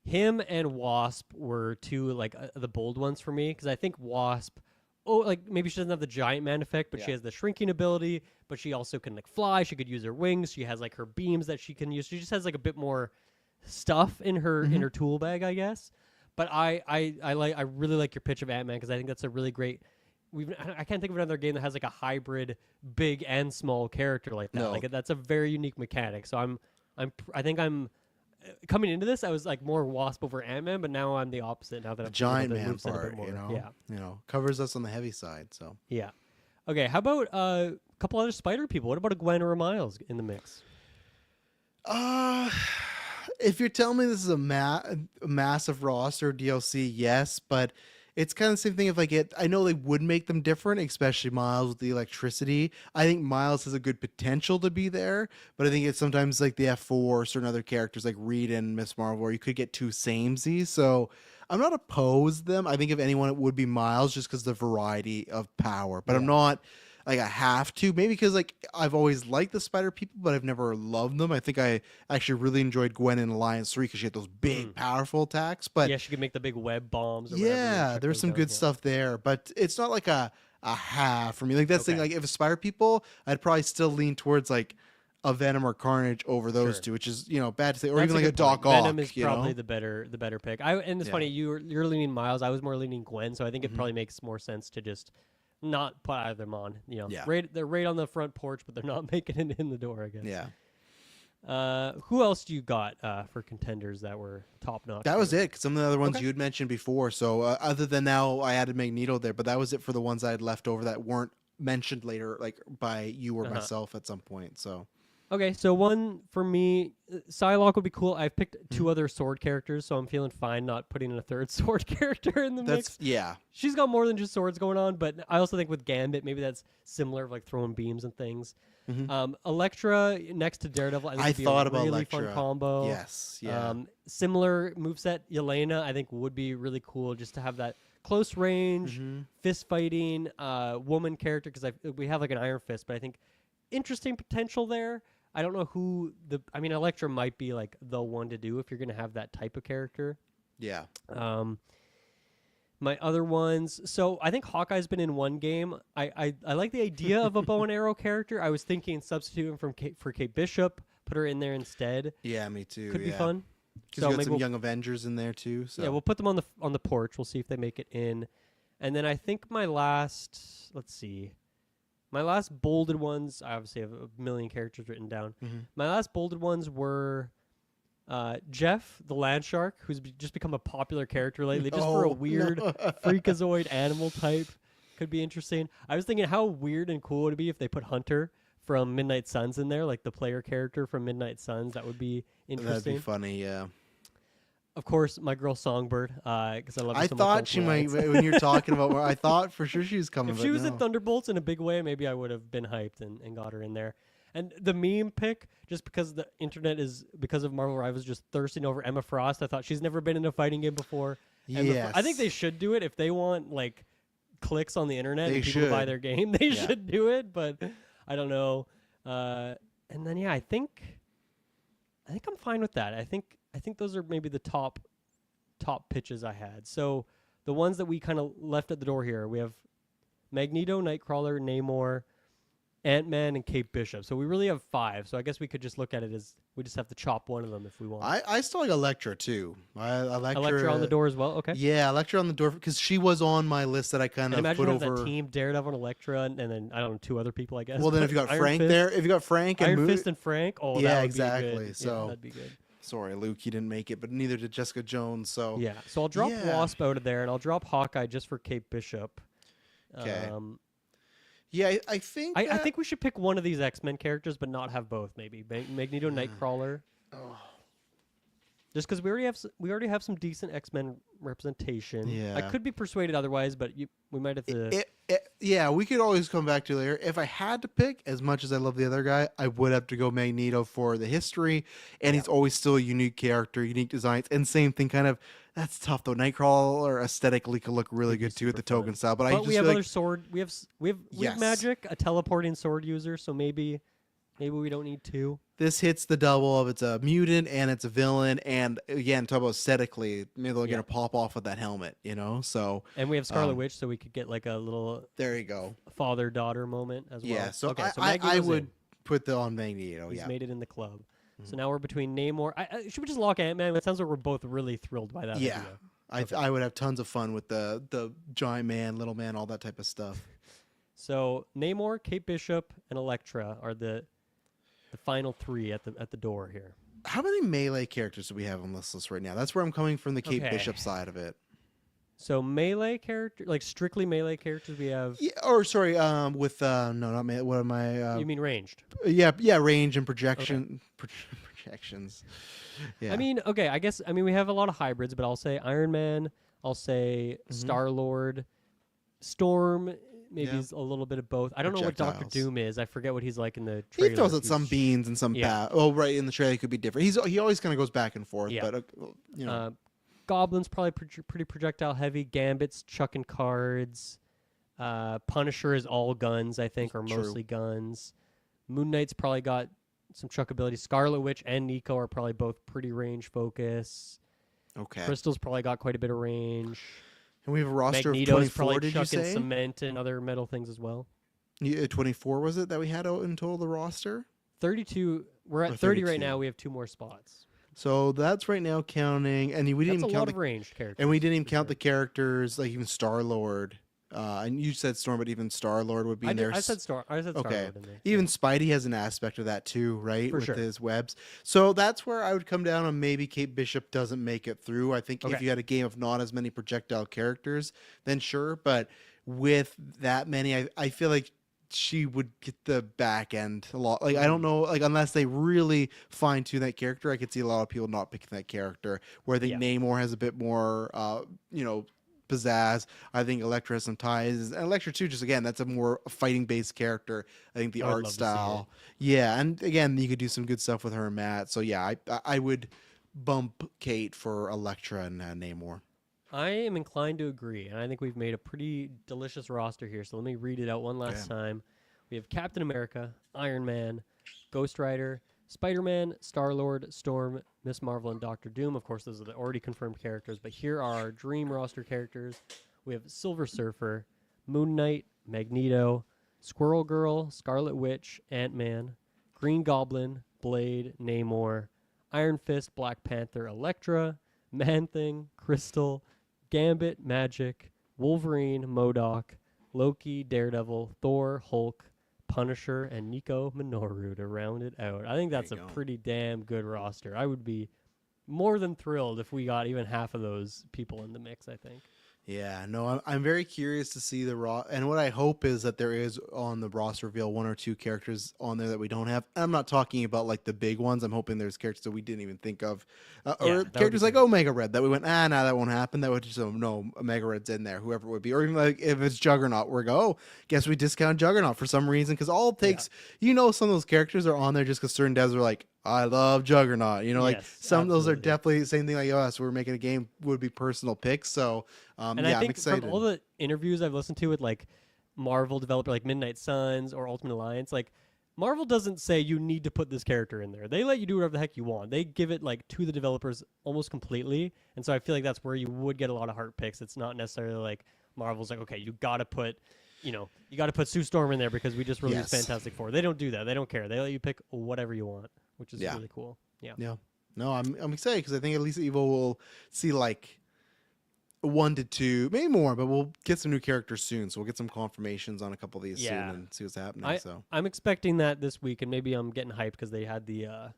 him and Wasp were two like the bold ones for me because I think Wasp, like maybe she doesn't have the giant man effect, but she Yeah. has the shrinking ability. But she also can like fly. She could use her wings. She has like her beams that she can use. She just has like a bit more stuff in her tool bag, I guess. But I really like your pitch of Ant-Man because I think that's a really great. I can't think of another game that has like a hybrid big and small character like that. No. Like that's a very unique mechanic. So I think I'm coming into this. I was like more Wasp over Ant-Man, but now I'm the opposite. Now that I'm Giant thinking Man about the moveset a bit part, more. Yeah, covers us on the heavy side. So yeah. Okay, how about a couple other Spider people? What about a Gwen or a Miles in the mix? if you're telling me this is a massive roster DLC, yes, but it's kind of the same thing. If I know they would make them different, especially Miles with the electricity. I think Miles has a good potential to be there, but I think it's sometimes like the F4 or certain other characters like Reed and Miss Marvel, where you could get too samey. So I'm not opposed to them. I think if anyone, it would be Miles, just because the variety of power. But I'm not like I have to. Maybe because I've always liked the Spider people, but I've never loved them. I think I actually really enjoyed Gwen in Alliance 3 because she had those big, powerful attacks. But Yeah, she could make the big web bombs. Or whatever, yeah, and there's chuck some those good down. stuff there. But it's not like a half for me. Like that's the thing. Okay. Like if it's Spider people, I'd probably still lean towards like a Venom or Carnage over those Sure. two, which is bad to say. Or That's even like a good point. Doc Ock. Venom is probably know? the better pick. And it's Yeah. funny you're leaning Miles. I was more leaning Gwen, so I think it Mhm. probably makes more sense to just not put either of them on. Yeah. They're right on the front porch, but they're not making it in the door. I guess. Yeah. Who else do you got for contenders that were top notch? That was it. 'Cause some of the other ones Okay. you had mentioned before. So other than now, I added Magneto there, but that was it for the ones I had left over that weren't mentioned later, like by you or myself at some point. So Okay, so one for me, Psylocke would be cool. I've picked Mm-hmm. 2 other sword characters, so I'm feeling fine not putting in a third sword character in the mix. yeah. She's got more than just swords going on, but I also think with Gambit, maybe that's similar, like throwing beams and things. Elektra next to Daredevil, I think I would be thought a about really fun Elektra. combo. Yes. Yeah. Similar moveset, Yelena, I think would be really cool just to have that close range, Mm-hmm. fist fighting, woman character, because we have like an Iron Fist, but I think interesting potential there. I don't know who I mean, Electra might be like the one to do if you're gonna have that type of character. Yeah. My other ones. So I think Hawkeye's been in one game. I like the idea of a bow and arrow character. I was thinking substituting for Kate Bishop, put her in there instead. Yeah, me too. Could be fun. Because you got some Young Avengers in there too. So yeah, we'll put them on the porch. We'll see if they make it in. And then I think my last bolded ones, I obviously have a million characters written down. Mm-hmm. My last bolded ones were Jeff, the land shark, who's just become a popular character lately, just for a weird freakazoid animal type. Could be interesting. I was thinking how weird and cool would it be if they put Hunter from Midnight Suns in there, like the player character from Midnight Suns. That would be interesting. That'd be funny, yeah. Of course, my girl Songbird, because I love her so much. I thought she might, when you're talking about her, I thought for sure she was coming. If she was in Thunderbolts in a big way, maybe I would have been hyped and got her in there. And the meme pick, just because the internet is, because of Marvel Rivals, just thirsting over Emma Frost. I thought she's never been in a fighting game before. Yes. I think they should do it if they want, like, clicks on the internet and people should. buy their game. They should do it, but I don't know. And then, yeah, I think I'm fine with that. I think those are maybe the top pitches I had. So the ones that we kind of left at the door here, we have Magneto, Nightcrawler, Namor, Ant-Man, and Kate Bishop. So we really have 5. So I guess we could just look at it as we just have to chop one of them if we want. I still like Elektra too. Elektra on the door as well. Okay. Yeah, Elektra on the door because she was on my list that I kind of put over. That team, Daredevil and Elektra, and then I don't know 2 other people, I guess. Well, then if you got Frank there, if you got Frank and Iron Fist and Frank, yeah, that would exactly. Be good. So yeah, that'd be good. Sorry, Luke, he didn't make it, but neither did Jessica Jones. So yeah, so I'll drop Wasp out of there, and I'll drop Hawkeye just for Kate Bishop. Okay. Yeah, I think I think we should pick one of these X-Men characters, but not have both. Maybe Magneto, Nightcrawler. Oh. Just because we already have some decent X-Men representation. Yeah. I could be persuaded otherwise, but we might have to. Yeah, we could always come back to later. If I had to pick, as much as I love the other guy, I would have to go Magneto for the history, and he's always still a unique character, unique designs, and same thing. Kind of that's tough though. Nightcrawler aesthetically could look really good too with the Tokon style, but I just we have feel other sword. We have magic, a teleporting sword user, so maybe we don't need 2. This hits the double of it's a mutant and it's a villain, and again, talk about aesthetically, maybe they're gonna pop off with that helmet, So and we have Scarlet Witch, so we could get like a little there you go father-daughter moment as well. Yeah, so okay, I would put the on Magneto. He's made it in the club. So now we're between Namor. Should we just lock Ant-Man? It sounds like we're both really thrilled by that. Yeah, idea. I would have tons of fun with the giant man, little man, all that type of stuff. So Namor, Kate Bishop, and Elektra are the final 3 at the door here. How many melee characters do we have on this list right now? That's where I'm coming from, the Kate Bishop side of it. So melee character, like strictly melee characters, we have. Yeah, or sorry, with no, not melee. What am I? You mean ranged? Yeah, range and projection, projections. Yeah. I mean, okay, I guess we have a lot of hybrids, but I'll say Iron Man. I'll say Star-Lord, Storm. Maybe he's a little bit of both. I don't know what Doctor Doom is. I forget what he's like in the trailer. He throws out some beans and some right, in the trailer he could be different. He always kind of goes back and forth, but Goblin's probably pretty projectile heavy. Gambit's chucking cards. Punisher is all guns, I think, or mostly guns. Moon Knight's probably got some chuck ability. Scarlet Witch and Nico are probably both pretty range focus. Okay. Crystal's probably got quite a bit of range. And we have a roster Magneto's of 24, did you say? Cement and other metal things as well. 24 was it that we had out in total, the roster? 32. We're at 30 right now. We have 2 more spots. So that's right now counting, and we didn't even count of ranged characters. And we didn't even count the characters like even Star-Lord. And you said Storm, but even Star-Lord would be in there. I said Star-Lord in there. Even Spidey has an aspect of that too, right? For with sure. his webs. So that's where I would come down on maybe Kate Bishop doesn't make it through. I think if you had a game of not as many projectile characters, then sure. But with that many, I feel like she would get the back end a lot. Like I don't know, like unless they really fine tune that character, I could see a lot of people not picking that character. Where I think Namor has a bit more, pizzazz. I think Elektra has some ties. And Elektra too, just again, that's a more fighting based character. I think the art style. Yeah, and again, you could do some good stuff with her and Matt. So yeah, I would bump Kate for Elektra and Namor. I am inclined to agree, and I think we've made a pretty delicious roster here. So let me read it out one last time. We have Captain America, Iron Man, Ghost Rider, Spider-Man, Star-Lord, Storm, Miss Marvel, and Doctor Doom. Of course, those are the already confirmed characters, but here are our dream roster characters. We have Silver Surfer, Moon Knight, Magneto, Squirrel Girl, Scarlet Witch, Ant-Man, Green Goblin, Blade, Namor, Iron Fist, Black Panther, Elektra, Man-Thing, Crystal, Gambit, Magic, Wolverine, MODOK, Loki, Daredevil, Thor, Hulk, Punisher, and Nico Minoru to round it out. I think that's a pretty damn good roster. I would be more than thrilled if we got even half of those people in the mix, I think. Yeah, no, I'm very curious to see the and what I hope is that there is on the roster reveal 1 or 2 characters on there that we don't have. And I'm not talking about like the big ones. I'm hoping there's characters that we didn't even think of, or characters like Omega Red that we went, that won't happen. That would just no, Omega Red's in there, whoever it would be, or even like if it's Juggernaut, we're guess we discount Juggernaut for some reason because all it takes, some of those characters are on there just because certain devs are like, I love Juggernaut. Like some of those are definitely the same thing like us. We're making a game would be personal picks. So and I think I'm excited. From all the interviews I've listened to with like Marvel developer like Midnight Suns or Ultimate Alliance, like Marvel doesn't say you need to put this character in there. They let you do whatever the heck you want. They give it like to the developers almost completely. And so I feel like that's where you would get a lot of heart picks. It's not necessarily like Marvel's like, okay, you got to put Sue Storm in there because we just released Fantastic Four. They don't do that. They don't care. They let you pick whatever you want, which is really cool. Yeah. No, I'm excited because I think at least Evo will see like 1 to 2, maybe more, but we'll get some new characters soon. So we'll get some confirmations on a couple of these soon and see what's happening. I'm expecting that this week, and maybe I'm getting hyped because they had the,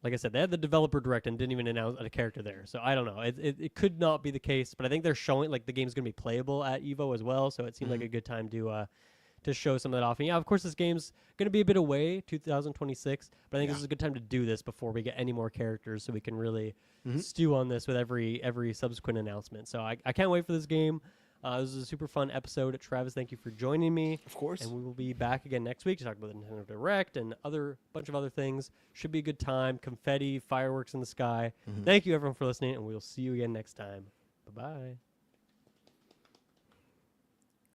like I said, they had the developer direct and didn't even announce a character there. So I don't know. It could not be the case, but I think they're showing like the game's going to be playable at Evo as well. So it seemed like a good time to show some of that off. And yeah, of course, this game's going to be a bit away, 2026, but I think this is a good time to do this before we get any more characters so we can really stew on this with every subsequent announcement. So I can't wait for this game. This was a super fun episode. Travis, thank you for joining me. Of course. And we will be back again next week to talk about the Nintendo Direct and bunch of other things. Should be a good time. Confetti, fireworks in the sky. Thank you, everyone, for listening, and we will see you again next time. Bye-bye.